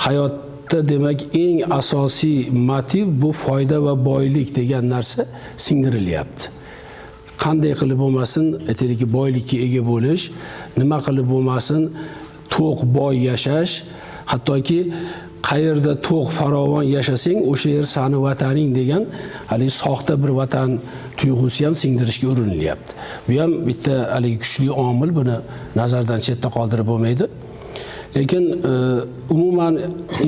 hayotda demak eng asosiy motiv bu foyda va boylik degan narsa singdirilyapti. Qanday qilib bo'lmasin, aytaylikki boylikka ega bo'lish, nima qilib bo'lmasin to'q boy yashash, hattoki qayerda to'q farovon yashasang, o'sha yer sani vataning degan hali soxta bir vatan tuyg'usi ham singdirishga urinilyapti. Bu ham bitta haligi kuchli omil, buni nazardan chetda qoldirib bo'lmaydi. Lekin umuman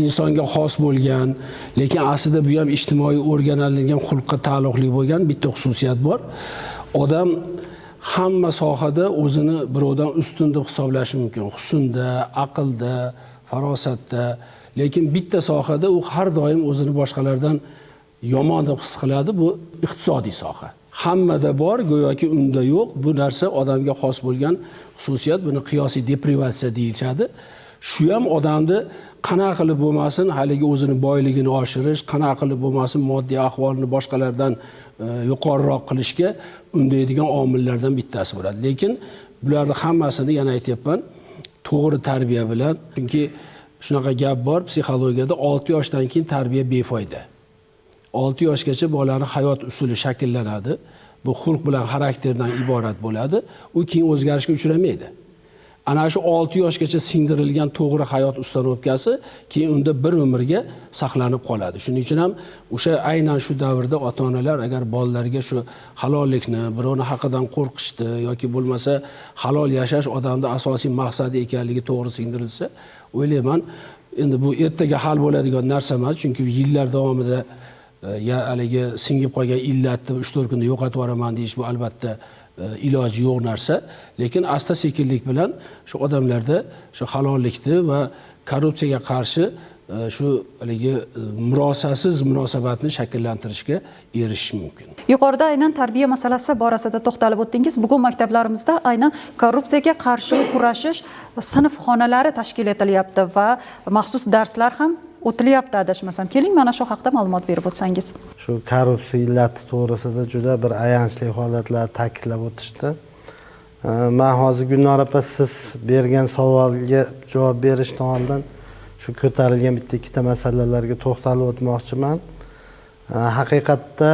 insonga xos bo'lgan, lekin aslida bu ham ijtimoiy o'rganilgan xulqqa taalluqli bo'lgan bitta xususiyat bor. Odam hamma sohada o'zini birovdan ustun deb hisoblashi mumkin. Husnda, aqlda, farosatda, lekin bitta sohada u har doim o'zini boshqalardan yomon deb his qiladi, bu iqtisodiy soha. Hammada bor, go'yoki unda yo'q. Bu narsa odamga xos bo'lgan xususiyat, buni qiyosiy deprivatsiya deyiladi. Shu ham odamni qanaqa qilib bo'lmasin, haligi o'zini boyligini oshirish, qanaqa qilib bo'lmasin moddiy ahvolini boshqalardan yuqoriroq qilishga undaydigan omillardan bittasi bo'ladi. Lekin bularning hammasini yana aytyapman, to'g'ri tarbiya bilan, chunki shunaqa gap bor psixologiyada, 6 yoshdan keyin tarbiya befoyda. 6 yoshgacha bolaning hayot usuli shakllanadi. Bu xulq bilan xarakterdan iborat bo'ladi. U keyin o'zgarishga uchramaydi. Ana shu 6 yoshgacha singdirilgan to'g'ri hayot ustanovkasi keyin unda bir umrga saqlanib qoladi. Shuning uchun ham o'sha aynan shu davrda ota-onalar agar bolalarga shu halollikni, birovni haqidan qo'rqishni yoki bo'lmasa halol yashash odamning asosiy maqsadi ekanligi to'g'ri singdirilsa, o'ylayman, endi bu ertaga hal bo'ladigan narsa emas, chunki yillar davomida haligi singib qolgan illatni 3-4 kunda yo'qotib yuboraman deyish bu albatta iloji yo'q narsa, lekin asta-sekinlik bilan shu odamlarda shu halollikni va korrupsiyaga qarshi shu haligi murosasiz munosabatni shakllantirishga erishish mumkin. Yuqorida aynan tarbiya masalasi borasida to'xtalib o'tdingiz. Bugun maktablarimizda aynan korrupsiyaga qarshi kurashish sinf xonalari tashkil etilyapti va maxsus darslar ham o'tilyapti adashmasam. Keling, mana shu haqida ma'lumot berib o'tsangiz. Shu korrupsiya illati to'g'risida juda bir ayanchli holatlar ta'kidlab o'tishdi. Men hozir Gulnor opa siz bergan savolga javob berishdan oldin shu ko'tarilgan bitta ikkita masalalarga to'xtalib o'tmoqchiman. Haqiqatda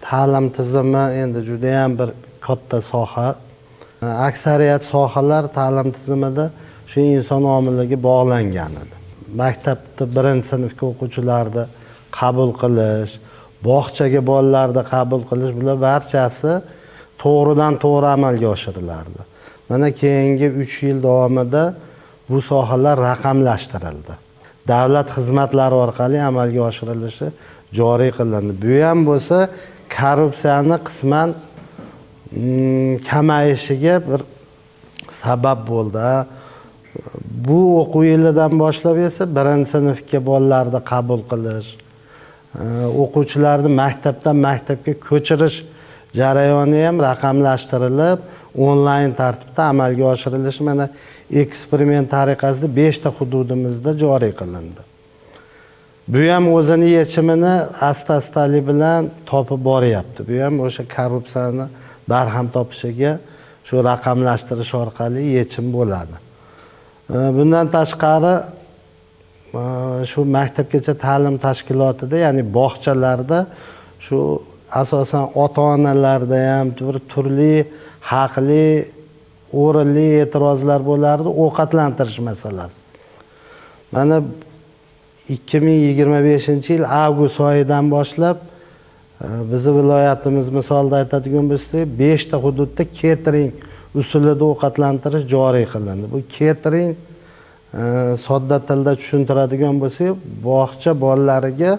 ta'lim tizimi endi juda ham bir katta soha. Aksariyat sohalar ta'lim tizimida shu inson omiliga bog'langan edi. Maktabda 1-sinfga o'quvchilarni qabul qilish, bog'chaga bolalarni qabul qilish, bular barchasi to'g'ridan to'g'ri amalga oshirilardi. Mana keyingi 3 yil davomida bu sohalar raqamlashtirildi. Davlat xizmatlari orqali amalga oshirilishi joriy qilindi. Bu ham bo'lsa korrupsiyani qisman kamayishiga bir sabab bo'ldi. Bu o'quv yilidan boshlab esa 1-sinfga bolalarni qabul qilish, o'quvchilarni maktabdan maktabga ko'chirish jarayoni ham raqamlashtirilib, onlayn tartibda amalga oshirilishi mana eksperiment tariqasida 5 ta hududimizda joriy qilindi. Bu ham o'zini yechimini asta-astalik bilan topib boryapti. Bu ham o'sha korrupsiyani barham topishiga shu raqamlashtirish orqali yechim bo'ladi. Bundan tashqari shu maktabgacha ta'lim tashkilotida, ya'ni bog'chalarda shu asosan ota-onalarda ham turli haqli, o'rinli e'tirozlar bo'lardi, ovqatlantirish masalasi. Mana 2025-yil avgust oyidan boshlab bizi viloyatimiz misolida aytadigan bo'lsak, 5 ta hududda catering usulida ovqatlantirish joriy qilindi. Bu catering sodda tilda tushuntiradigan bo'lsak, bog'cha bolalariga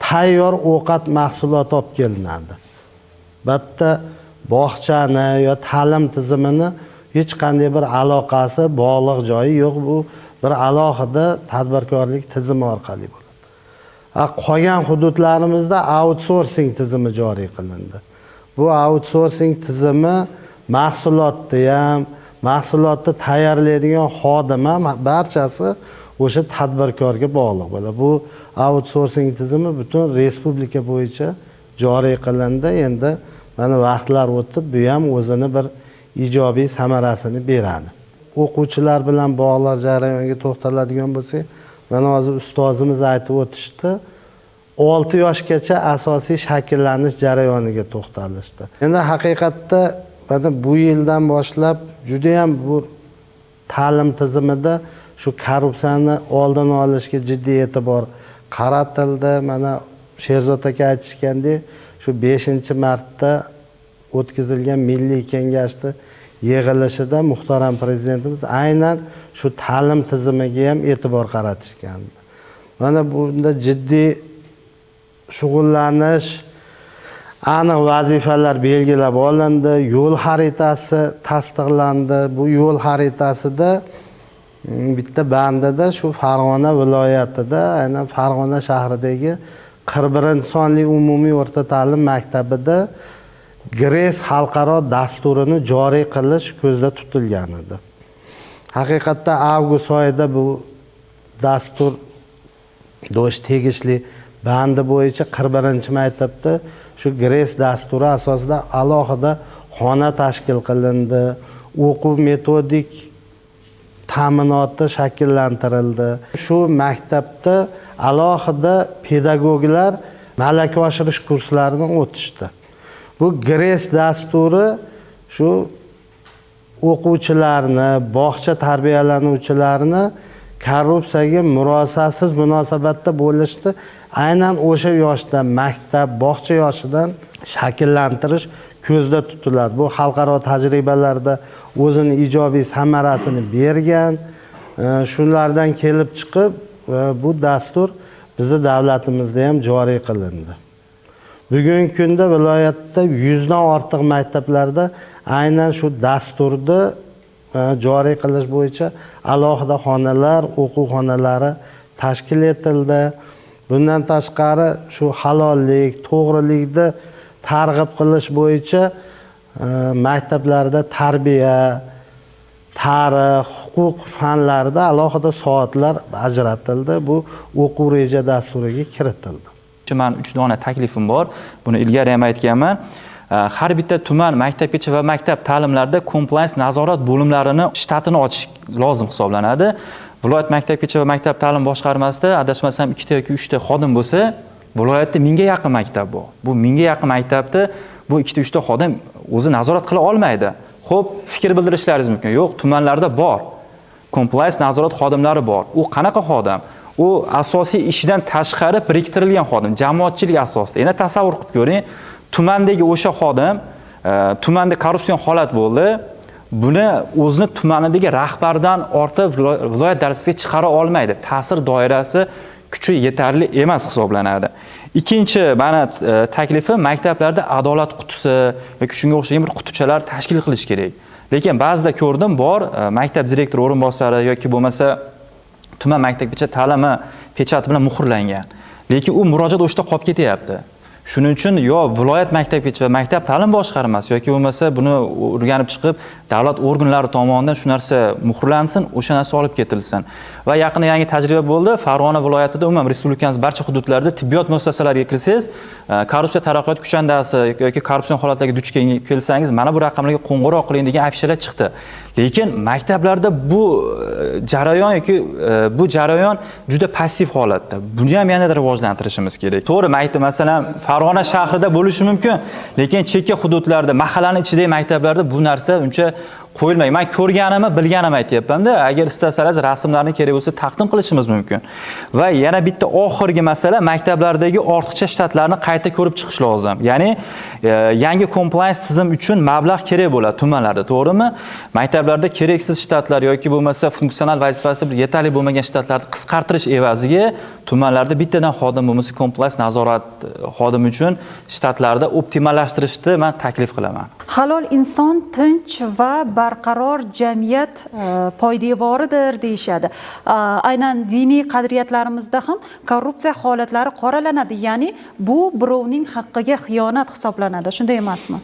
tayyor ovqat mahsuloti olib kelinadi. Bitta bog'chani yo ta'lim tizimini hech qanday bir aloqasi, bog'liq joyi yo'q. Bu bir alohida tadbirkorlik tizimi orqali bo'ladi. Qolgan hududlarimizda outsourcing tizimi joriy qilindi. Bu outsourcing tizimi mahsulotni ham, mahsulotni tayyorlaydigan xodim ham barchasi o'sha tadbirkorga bog'liq bo'ladi. Bu outsourcing tizimi butun respublika bo'yicha joriy qilindi. Endi mana vaqtlar o'tib, bu ham o'zini bir ijobiy samarasini beradi. O'quvchilar bilan bog'liq jarayonga to'xtaladigan bo'lsak, mana hozir ustozimiz aytib o'tishdi. 6 yoshgacha asosiy shakllanish jarayoniga to'xtalishdi. Endi haqiqatda mana bu yildan boshlab juda ham bu ta'lim tizimida shu korrupsiyani oldini olishga jiddiy e'tibor qaratildi. Mana Sherzod aka aytishgandek, shu 5-marta o'tkazilgan Milliy kengashning yig'ilishida muhtaram prezidentimiz aynan shu ta'lim tizimiga ham e'tibor qaratishgandi. Mana bunda jiddiy shug'ullanish, aniq vazifalar belgilab olindi, yo'l xaritasi tasdiqlandi. Bu yo'l xaritasida bitta bandida shu Farg'ona viloyatida, aynan Farg'ona shahridagi 41-sonli umumiy o'rta ta'lim maktabida GRES xalqaro dasturini joriy qilish ko'zda tutilgan edi. Haqiqatda avgust oyida bu dastur tegishli bandi bo'yicha 41-maktabda shu GRES dasturi asosida alohida xona tashkil qilindi, o'quv metodik ta'minoti shakllantirildi. Shu maktabda alohida pedagoglar malaka oshirish kurslarini o'tishdi. Bu GRES dasturi shu o'quvchilarni, bog'cha tarbiyalanuvchilarini korrupsiyaga murosasiz munosabatda bo'lishni aynan o'sha yoshda, maktab, bog'cha yoshidan shakllantirish ko'zda tutiladi. Bu xalqaro tajribalarda o'zini ijobiy samarasini bergan. Shunlardan kelib chiqib, bu dastur bizning davlatimizda ham joriy qilindi. Bugungi kunda viloyatda 100 dan ortiq maktablarda aynan shu dasturni joriy qilish bo'yicha alohida xonalar, o'quv xonalari tashkil etildi. Bundan tashqari shu halollik, to'g'rilikni targ'ib qilish bo'yicha maktablarda tarbiya, tarix, huquq fanlarida alohida soatlar ajratildi. Bu o'quv reja dasturiga kiritildi. Men 3 dona taklifim bor. Buni ilgari ham aytganman. Har bitta tuman maktabgacha va maktab ta'limlarida compliance nazorat bo'limlarini shtatini ochish lozim hisoblanadi. Viloyat maktabgacha va maktab ta'lim boshqarmasida adashmasam 2 yoki 3 ta xodim bo'lsa, viloyatda 1000 ga yaqin maktab bor. Bu 1000 ga yaqin maktabda bu 2-3 ta xodim o'zi nazorat qila olmaydi. Xo'p, fikr bildirishlaringiz mumkin. Yo'q, tumanlarda bor. Compliance nazorat xodimlari bor. U qanaqa xodim? U asosiy ishidan tashqari biriktirilgan xodim, jamoatchilik asosida. Endi tasavvur qilib ko'ring, tumandagi o'sha xodim, tumanda korrupsion holat bo'ldi. Buni o'zini tumanidagi rahbardan ortib viloyat darajasiga chiqara olmaydi. Ta'sir doirasi kuchi yetarli emas hisoblanadi. Ikkinchi mana taklifim, maktablarda adolat qutisi yoki shunga o'xshagan bir qutichalar tashkil qilish kerak. Lekin ba'zida ko'rdim, bor maktab direktori o'rinbosari yoki bo'lmasa tuman maktabgacha ta'limi pechati bilan muhrlangan. Lekin u murojaat o'shda qolib ketyapti. Shuning uchun yo viloyat maktabgacha va maktab ta'lim boshqarmasi yoki bo'lmasa buni o'rganib chiqib davlat organlari tomonidan shu narsa muhrlansin, o'sha narsa olib ketilsin. Va yaqinda yangi tajriba bo'ldi. Farg'ona viloyatida umuman respublikamiz barcha hududlarida tibbiyot muassasalariga kirsangiz, korrupsiya taraqqiyot kuchandasi yoki korrupsion holatlarga duch kelsangiz, mana bu raqamlarga qo'ng'iroq qiling degan afishalar chiqdi. Lekin maktablarda bu jarayon yoki bu jarayon juda passiv holatda. Buni ham yanada rivojlantirishimiz kerak. To'g'ri, maktab masalan Farg'ona shahrida bo'lishi mumkin, lekin chekka hududlarda, mahallaning ichidagi maktablarda bu narsa uncha qo'yilmaydi. Men ko'rganimni, bilganimni aytyapman-da. Agar istasangiz rasmlarni kerak bo'lsa taqdim qilishimiz mumkin. Va yana bitta oxirgi masala maktablardagi ortiqcha shtatlarni qayta ko'rib chiqish lozim. Ya'ni yangi compliance tizim uchun mablag' kerak bo'ladi tumanlarda, to'g'rimi? Maktablarda keraksiz shtatlar yoki bo'lmasa funksional vazifasi yetarli bo'lmagan shtatlarni qisqartirish evaziga tumanlarda bittadan xodim bo'lmasa compliance nazorat xodimi uchun shtatlarda optimallashtirishni men taklif qilaman. Halol inson tinch va barqaror jamiyat poydevoridir deyishadi. Aynan diniy qadriyatlarimizda ham korrupsiya holatlari qoralanadi, ya'ni bu birovning haqqiga xiyonat hisoblanadi. Shunday emasmi?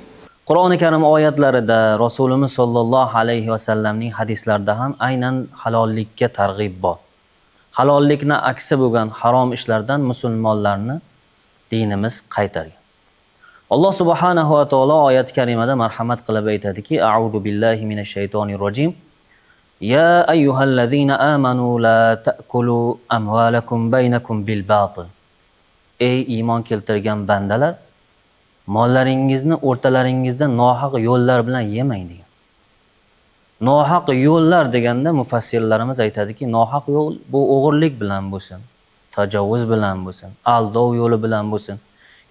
Qur'oni Karim oyatlarida Rasulimiz sollallohu alayhi vasallamning hadislarida ham aynan halollikka targ'ib bor. Halollikni aksi bo'lgan harom ishlardan musulmonlarni dinimiz qaytargan. Alloh subhanahu va taolo oyat karimada marhamat qilib aytadiki: "A'udhu billahi minash shaytonir rojim. Ya ayyuhallazina amanu la ta'kulu amwalakum baynakum bil batil." Ey iymon keltirgan bandalar, mollaringizni o'rtalaringizda nohaq yo'llar bilan yemang degan. Nohaq yo'llar deganda mufassirlarimiz aytadiki, nohaq yo'l bu o'g'irlik bilan bo'lsin, tajovuz bilan bo'lsin, aldov yo'li bilan bo'lsin,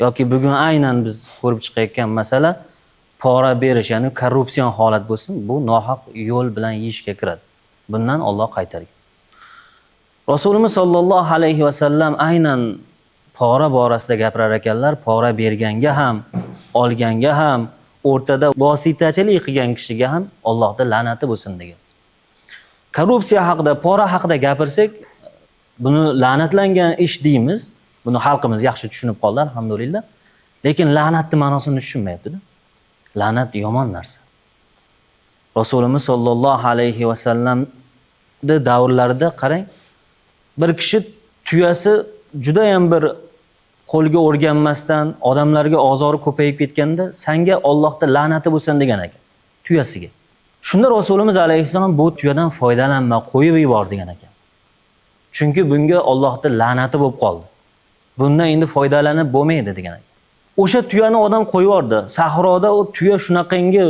yoki bugun aynan biz ko'rib chiqayotgan masala pora berish, ya'ni korrupsion holat bo'lsin, bu nohaq yo'l bilan yeyishga kiradi. Bundan Alloh qaytargan. Rasulimiz sollallohu alayhi vasallam aynan pora borasida gapirar ekanlar. Pora berganga ham, olganga ham, o'rtada vositachilik qilgan kishiga ham Allohning la'nati bo'lsin degan. Korrupsiya haqida, pora haqida gapirsak, buni la'natlangan ish deymiz. Buni xalqimiz yaxshi tushunib qoldi, alhamdulillah. Lekin la'natning ma'nosini tushunmayapti-da. La'nat yomon narsa. Rasulimiz sollallohu alayhi vasallamning davrlarida qarang, bir kishi tuyasi juda ham bir qo'lga o'rganmasdan odamlarga ozori ko'payib ketganda, senga Allohning la'nati bo'lsin degan ekan tuyasiga. Shunda Rasulimiz alayhisalom bu tuyadan foydalanma, qo'yib yubor degan ekan. Chunki bunga Allohning la'nati bo'lib qoldi. Bundan endi foydalanib bo'lmaydi degan ekan. O'sha tuyani odam qo'yib yubordi. Sahroda u tuya shunaqangi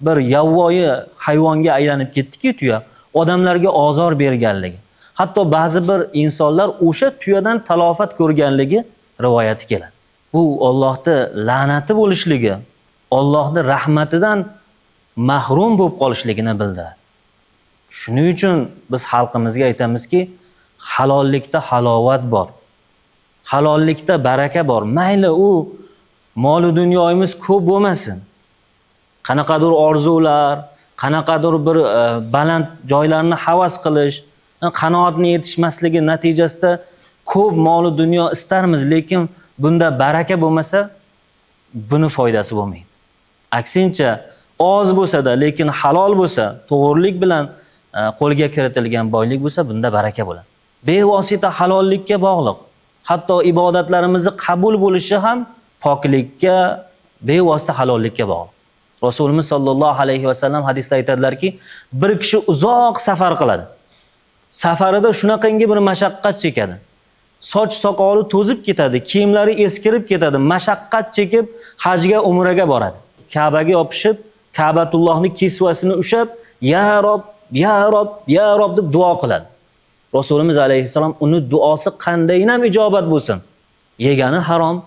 bir yovvoyi hayvonga aylanib ketdiki, tuya odamlarga ozor berganligi. Hatto ba'zi bir insonlar o'sha tuyadan talofat ko'rganligi rivoyati keladi. Bu Allohning la'nati bo'lishligi, Allohning rahmatidan mahrum bo'lib qolishligini bildiradi. Shuning uchun biz xalqimizga aytamizki, halollikda halovat bor. Halollikda baraka bor. Mayli u mol dunyoyimiz ko'p bo'lmasin. Qanaqadir orzular, qanaqadir bir baland joylarni havas qilish, qanoatni yetishmasligi natijasida ko'p mol dunyo istarmiz, lekin bunda baraka bo'lmasa, buni foydasi bo'lmaydi. Aksincha, oz bo'lsa-da, lekin halol bo'lsa, to'g'rilik bilan qo'lga kiritilgan boylik bo'lsa, bunda baraka bo'ladi. Bevosita halollikka bog'liq. Hatto ibodatlarimizni qabul bo'lishi ham poklikka, bevosita halollikka bog'liq. Rasulimiz sollallohu alayhi vasallam hadisda aytadilarki, bir kishi uzoq safar qiladi. Safarida shunaqangi bir mashaqqat chekadi. Soch soqoli to'zib ketadi, kiyimlari eskirib ketadi, mashaqqat chekib hajga, umraga boradi. Ka'baga yopishib, Ka'batullohning kisvasini ushab, ya Rob, ya Rob, ya Rob deb duo qiladi. Rasulimiz alayhisalom uni duosi qandaynam ijobat bo'lsin. Yegani harom,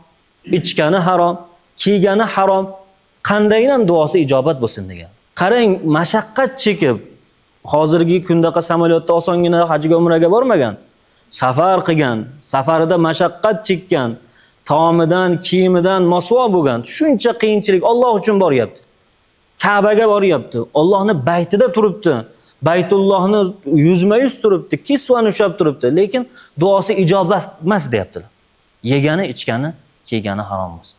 ichgani harom, kiygani harom, qandaynam duosi ijobat bo'lsin degan. Qarang, mashaqqat chekib, hozirgi kundaqa samolyotda osongina hajga, umraga bormagan, safar qilgan, safarida mashaqqat chekkan, taomidan, kiyimidan mosuvo bo'lgan, shuncha qiyinchilik Alloh uchun boryapti. Ka'baga boryapti, Allohning baytida turibdi. Baytullohni yuzma-yuz turibdi, kisvani ushab turibdi, lekin duosi ijobat emas deyaptilar. Yegani, ichgani, kiygani harom bo'lsin.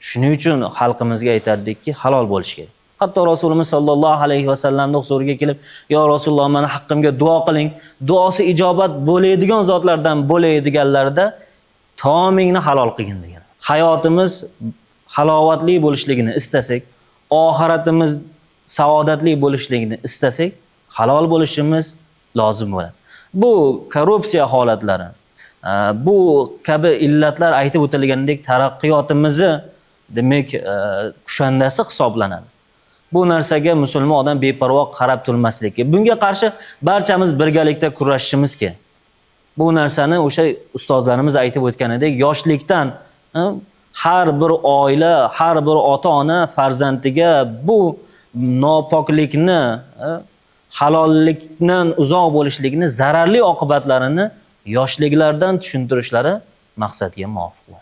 Shuning uchun xalqimizga aytardikki, halol bo'lish kerak. Hatto Rasulimiz sollallohu alayhi vasallamning huzuriga kelib, "Yo Rasululloh, meni haqqimga duo qiling." Duosi ijobat bo'ladigan zotlardan bo'ladiganlarda taomingni halol qilgin degan. Hayotimiz halovatli bo'lishligini istasak, oxiratimiz saodatli bo'lishligini istasak, halol bo'lishimiz lozim bo'ladi. Bu korrupsiya holatlari, bu kabi illatlar aytib o'tilganidek taraqqiyotimizni demak kushandasi hisoblanadi. Bu narsaga musulmon odam beparvo qarab turmasligi. Bunga qarshi barchamiz birgalikda kurashishimiz kerak. Bu narsani o'sha ustozlarimiz aytib o'tganidek, yoshlikdan har bir oila, har bir ota-ona farzandiga bu nopoklikni, halollikdan uzoq bo'lishlikni, zararli oqibatlarini yoshliklardan tushuntirishlari maqsadga muvofiq.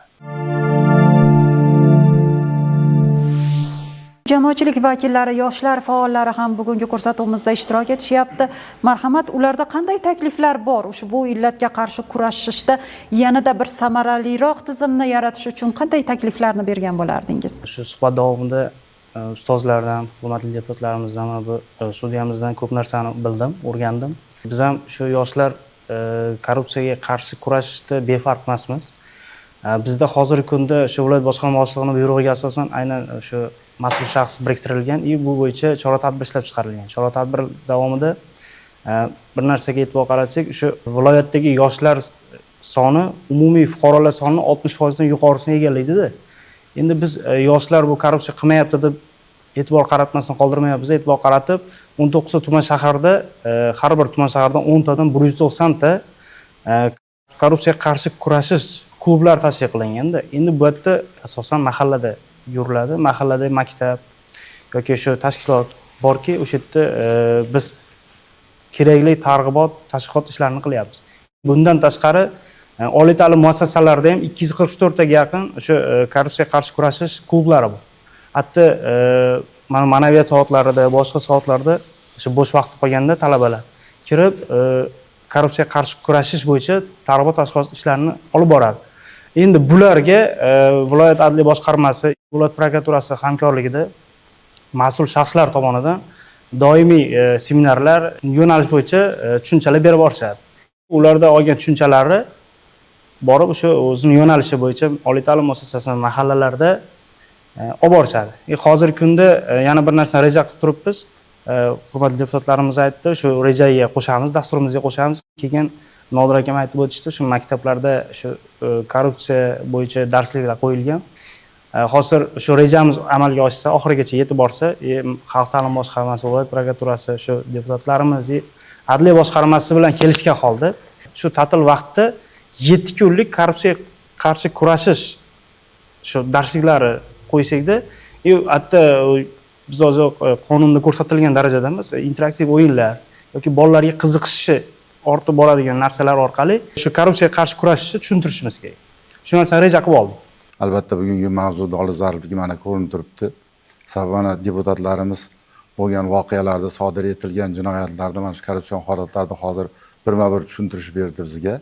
Jamoatchilik vakillari, yoshlar faollari ham bugungi ko'rsatuvimizda ishtirok etishyapti. Marhamat, ularda qanday takliflar bor? Ushbu illatga qarshi kurashishda yanada bir samaraliroq tizimni yaratish uchun qanday takliflarni bergan bo'lardingiz? Shu suhbat davomida ustozlardan, hurmatli deputatlarimizdan va bu sudiyamizdan ko'p narsani bildim, o'rgandim. Biz ham shu yoshlar korrupsiyaga qarshi kurashishda befarq emasmiz. Bizda hozirgi kunda shu viloyat boshqarma boshlig'ining buyrug'iga asosan aynan shu mas'ul shaxs biriktirilgan va bu bo'yicha chora-tadbir ishlab chiqarilgan. Chora-tadbir davomida bir narsaga e'tibor qaratsak, shu viloyatdagi yoshlar soni umumiy fuqarolar sonining 60% dan yuqorisini egallaydi-da. Endi biz yoshlar bu korrupsiya qilmayapti deb e'tibor qaratmasdan qoldirmayapmiz. E'tibor qaratib 19 ta tuman shaharda, har bir tuman shahardan 10 tadan 190 ta korrupsiyaga qarshi kurashish klublar tashkil qilinganda. Endi bu yerda asosan mahallada yuriladi. Mahallada maktab yoki shu tashkilot borki, o'sha yerda biz kerakli targ'ibot, tashviqot ishlarini qilyapmiz. Bundan tashqari oliy ta'lim muassasalarida ham 244 taga yaqin o'sha korrupsiyaga qarshi kurashish klublari bor. Hatto mana ma'naviyat soatlarida, boshqa soatlarda o'sha bo'sh vaqt qolganda talabalar kirib korrupsiyaga qarshi kurashish bo'yicha targ'ibot tashviqot ishlarini olib boradi. Endi bularga viloyat adliya boshqarmasi, viloyat prokuraturasi hamkorligida mas'ul shaxslar tomonidan doimiy seminarlar, yo'nalish bo'yicha tushunchalar berib borishadi. Ularda olgan tushunchalari borib o'sha o'zining yo'nalishi bo'yicha oliy ta'lim muassasasi mahallalarda olib borishadi. Hozirgi kunda yana bir narsa reja qilib turibmiz. Hurmatli deputatlarimiz aytdi, shu rejaga qo'shamiz, dasturimizga qo'shamiz. Keyin Nodir akam aytib o'tishdi, shu maktablarda shu korrupsiya bo'yicha darsliklar qo'yilgan. Hozir shu rejamiz amalga oshsa, oxirigacha yetib borsa, xalq ta'limi boshqarmasi, viloyat prokuraturasi, shu deputatlarimiz, adliya boshqarmasi bilan kelishgan holda shu ta'til vaqtida 7 kunlik korrupsiyaga qarshi kurashish shu darsliklari qo'ysakda, hatto biz hozir qonunda ko'rsatilgan darajada emas, interaktiv o'yinlar yoki bolalarga qiziqishi ortib boradigan narsalar orqali shu korrupsiyaga qarshi kurashishni tushuntirishimiz kerak. Shu narsani reja qilib oldik. Albatta bugungi mavzu dolzarbligi mana ko'rinib turibdi. Sababi deputatlarimiz bo'lgan voqealarda sodir etilgan jinoyatlarda mana shu korrupsion holatlarda hozir birma-bir tushuntirish berdi bizga.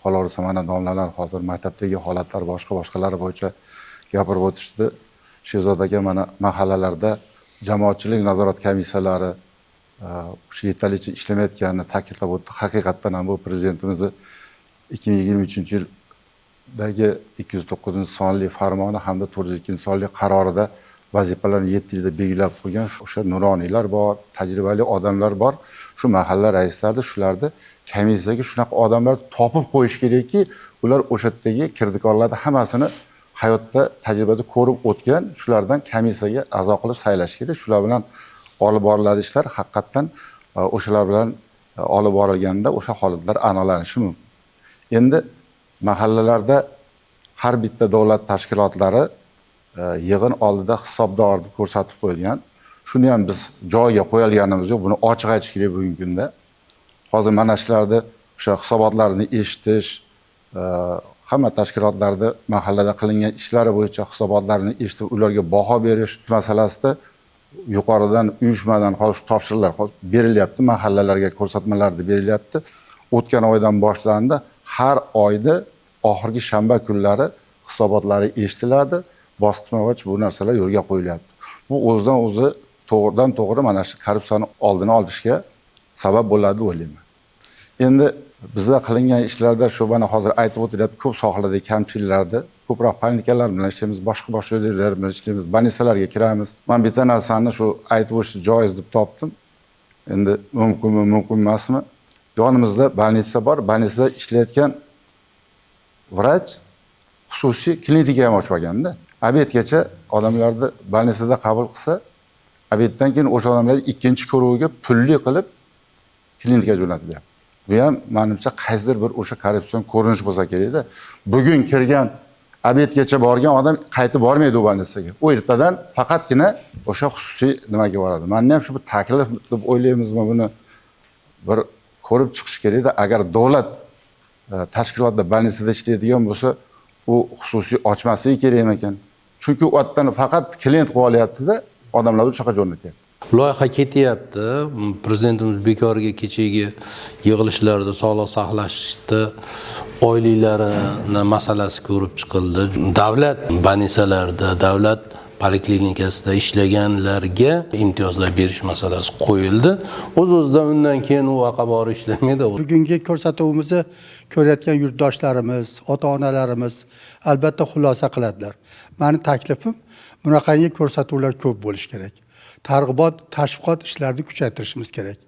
Qolaversa mana domlalar hozir maktabdagi holatlar boshqalari bo'yicha gapirib o'tishdi. Shehzod aka mana mahallalarda jamoatchilik nazorat komissiyalari shu yetarlicha ishlamayotganini ta'kidlab o'tdi. Haqiqatdan ham bu prezidentimizni 2023-yildagi 209-sonli farmoni hamda 402-sonli qarorida vazifalarni 7 yilda belgilab qo'ygan o'sha nuroniylar bor, tajribali odamlar bor. Shu mahalla raislarida shularni komissiyaga shunaqa odamlar topib qo'yish kerakki, ular o'sha yerdagi kirdikorlarni hammasini hayotda tajribada ko'rib o'tgan, shulardan komissiyaga a'zo qilib saylash kerak. Shular bilan olib boriladi ishlar. Haqiqatan o'shalar bilan olib borilganda o'sha holatlar aniqlanishi mumkin. Endi mahallalarda har bitta davlat tashkilotlari yig'in oldida hisobdorni ko'rsatib qo'yilgan. Shuni ham biz joyiga qo'yilganimiz yo'q. Buni ochiq aytish kerak bugungi kunda. Hozir mana shularda o'sha hisobotlarni eshitish, hamma tashkilotlarda mahallada qilingan ishlari bo'yicha hisobotlarni eshitib, ularga baho berish masalasida yuqoridan uyushmadan topshiriqlar berilyapti, mahallalarga ko'rsatmalarni berilyapti. O'tgan oydan boshlandi, har oyda oxirgi shanba kunlari hisobotlari eshitiladi, bosqichma-bosqich bu narsalar yo'lga qo'yilyapti. Bu o'zidan o'zi to'g'ridan to'g'ri mana shu korrupsiyani oldini olishga sabab bo'ladi deb o'ylayman. Endi bizda qilingan ishlarda shu mana hozir aytib o'tilyapti, ko'p sohalarda kamchiliklarni, ko'proq panikalar bilan ishlaymiz, boshqa joylar bilan ishlaymiz, больницаlarga kiramiz. Men bitta narsani shu aytib o'tishni joiz deb topdim. Endi mumkinmi, mumkin emasmi? Yonimizda больница bor, больницada ishlayotgan vrach xususiy klinika ham ochib olganda, obedgacha odamlarni больницada qabul qilsa, obeddan keyin o'sha odamlarni ikkinchi ko'rigiga pulli qilib klinikaga jo'natilyapti. Bu ham menimcha qaysidir bir o'sha korrupsion ko'rinish bo'lsa kerakda. Bugun kirgan obedgacha borgan odam qaytib bormaydi u больницаga. U ertadan faqatgina o'sha xususiy nimaga boradi. Menda ham shu bir taklif deb o'ylaymizmi buni bir ko'rib chiqish kerakda. Agar davlat tashkilotda больницада ishlaydigan bo'lsa, u xususiy ochmasligi kerak ekan. Chunki u yerdan faqat klient qilib olyapti-da, odamlarni o'sha yoqqa jo'natyapti. Loyiha ketyapti. Prezidentimiz bekoriga kechagi yig'ilishlarda sog'liq saqlashda oyliklarini masalasi ko'rib chiqildi. Davlat больницаlarida, davlat poliklinikasida ishlaganlarga imtiyozlar berish masalasi qo'yildi. O'z-o'zidan undan keyin u yoqqa borib ishlamaydi. Bugungi ko'rsatuvimizni ko'rayotgan yurtdoshlarimiz, ota-onalarimiz albatta xulosa qiladilar. Meni taklifim bunaqangi ko'rsatuvlar ko'p bo'lishi kerak. Targ'ibot, tashviqot ishlarini kuchaytirishimiz kerak.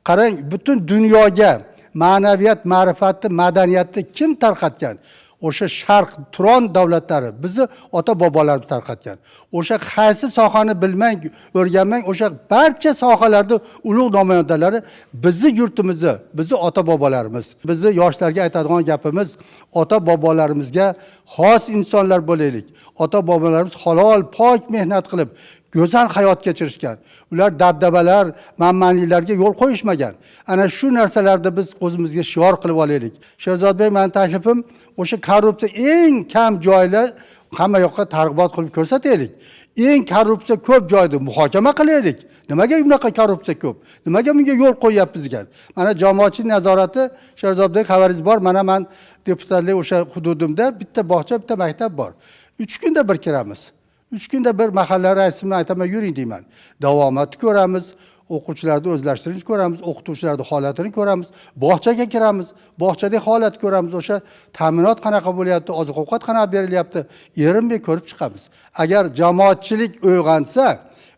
Qarang, butun dunyoga ma'naviyat, ma'rifatni, madaniyatni kim tarqatgan? O'sha Sharq Turon davlatlari bizni ota-bobolarimiz tarqatgan. O'sha qaysi sohani bilmang, o'rganmang, o'sha barcha sohalarda ulug' namoyandalari bizni yurtimizni, bizni ota-bobolarimiz. Bizni yoshlarga aytadigan gapimiz, ota-bobolarimizga xos insonlar bo'laylik. Ota-bobolarimiz halol, pok mehnat qilib go'zal hayot kechirishgan. Ular dabdabalar, manmanliklarga yo'l qo'yishmagan. Ana shu narsalarni biz o'zimizga shior qilib olaylik. Sherzodbek, men taklifim o'sha korrupsiya eng kam joylar hamma yoqqa targ'ibot qilib ko'rsataylik. Eng korrupsiya ko'p joyda muhokama qilaylik. Nimaga bunaqa korrupsiya ko'p? Nimaga bunga yo'l qo'yyapmiz degan. Mana jamoatchilik nazorati, Sherzodbek xabaringiz bor. Mana men deputatlik o'sha hududimda bitta bog'cha, bitta maktab bor. 3 kunda bir kiramiz. 3 kunda bir mahalla raisimni aytaman, yuring deyman. Davomatni ko'ramiz, o'quvchilarni o'zlashtirishni ko'ramiz, o'qituvchilarning holatini ko'ramiz, bog'chaga kiramiz, bog'chadagi holat ko'ramiz, o'sha ta'minot qanaqa bo'lyapti, oziq-ovqat qanaqa berilyapti, erinmay ko'rib chiqamiz. Agar jamoatchilik uyg'onsa,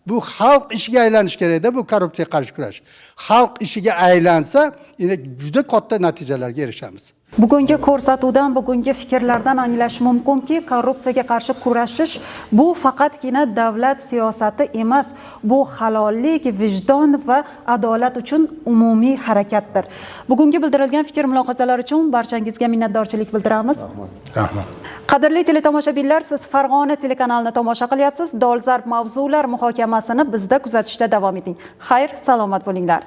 bu xalq ishiga aylanish kerak-da, bu korrupsiyaga qarshi kurash. Xalq ishiga aylansa, juda katta natijalarga erishamiz. Bugungi ko'rsatuvdan, bugungi fikrlardan anglash mumkinki, korrupsiyaga qarshi kurashish bu faqatgina davlat siyosati emas, bu halollik, vijdon va adolat uchun umumiy harakatdir. Bugungi bildirilgan fikr mulohazalar uchun barchangizga minnatdorchilik bildiramiz. Rahmat. Qadrli teletomoshabinlar, siz Farg'ona telekanalini tomosha qilyapsiz. Dolzarb mavzular muhokamasini bizda kuzatishda davom eting. Xayr, salomat bo'linglar.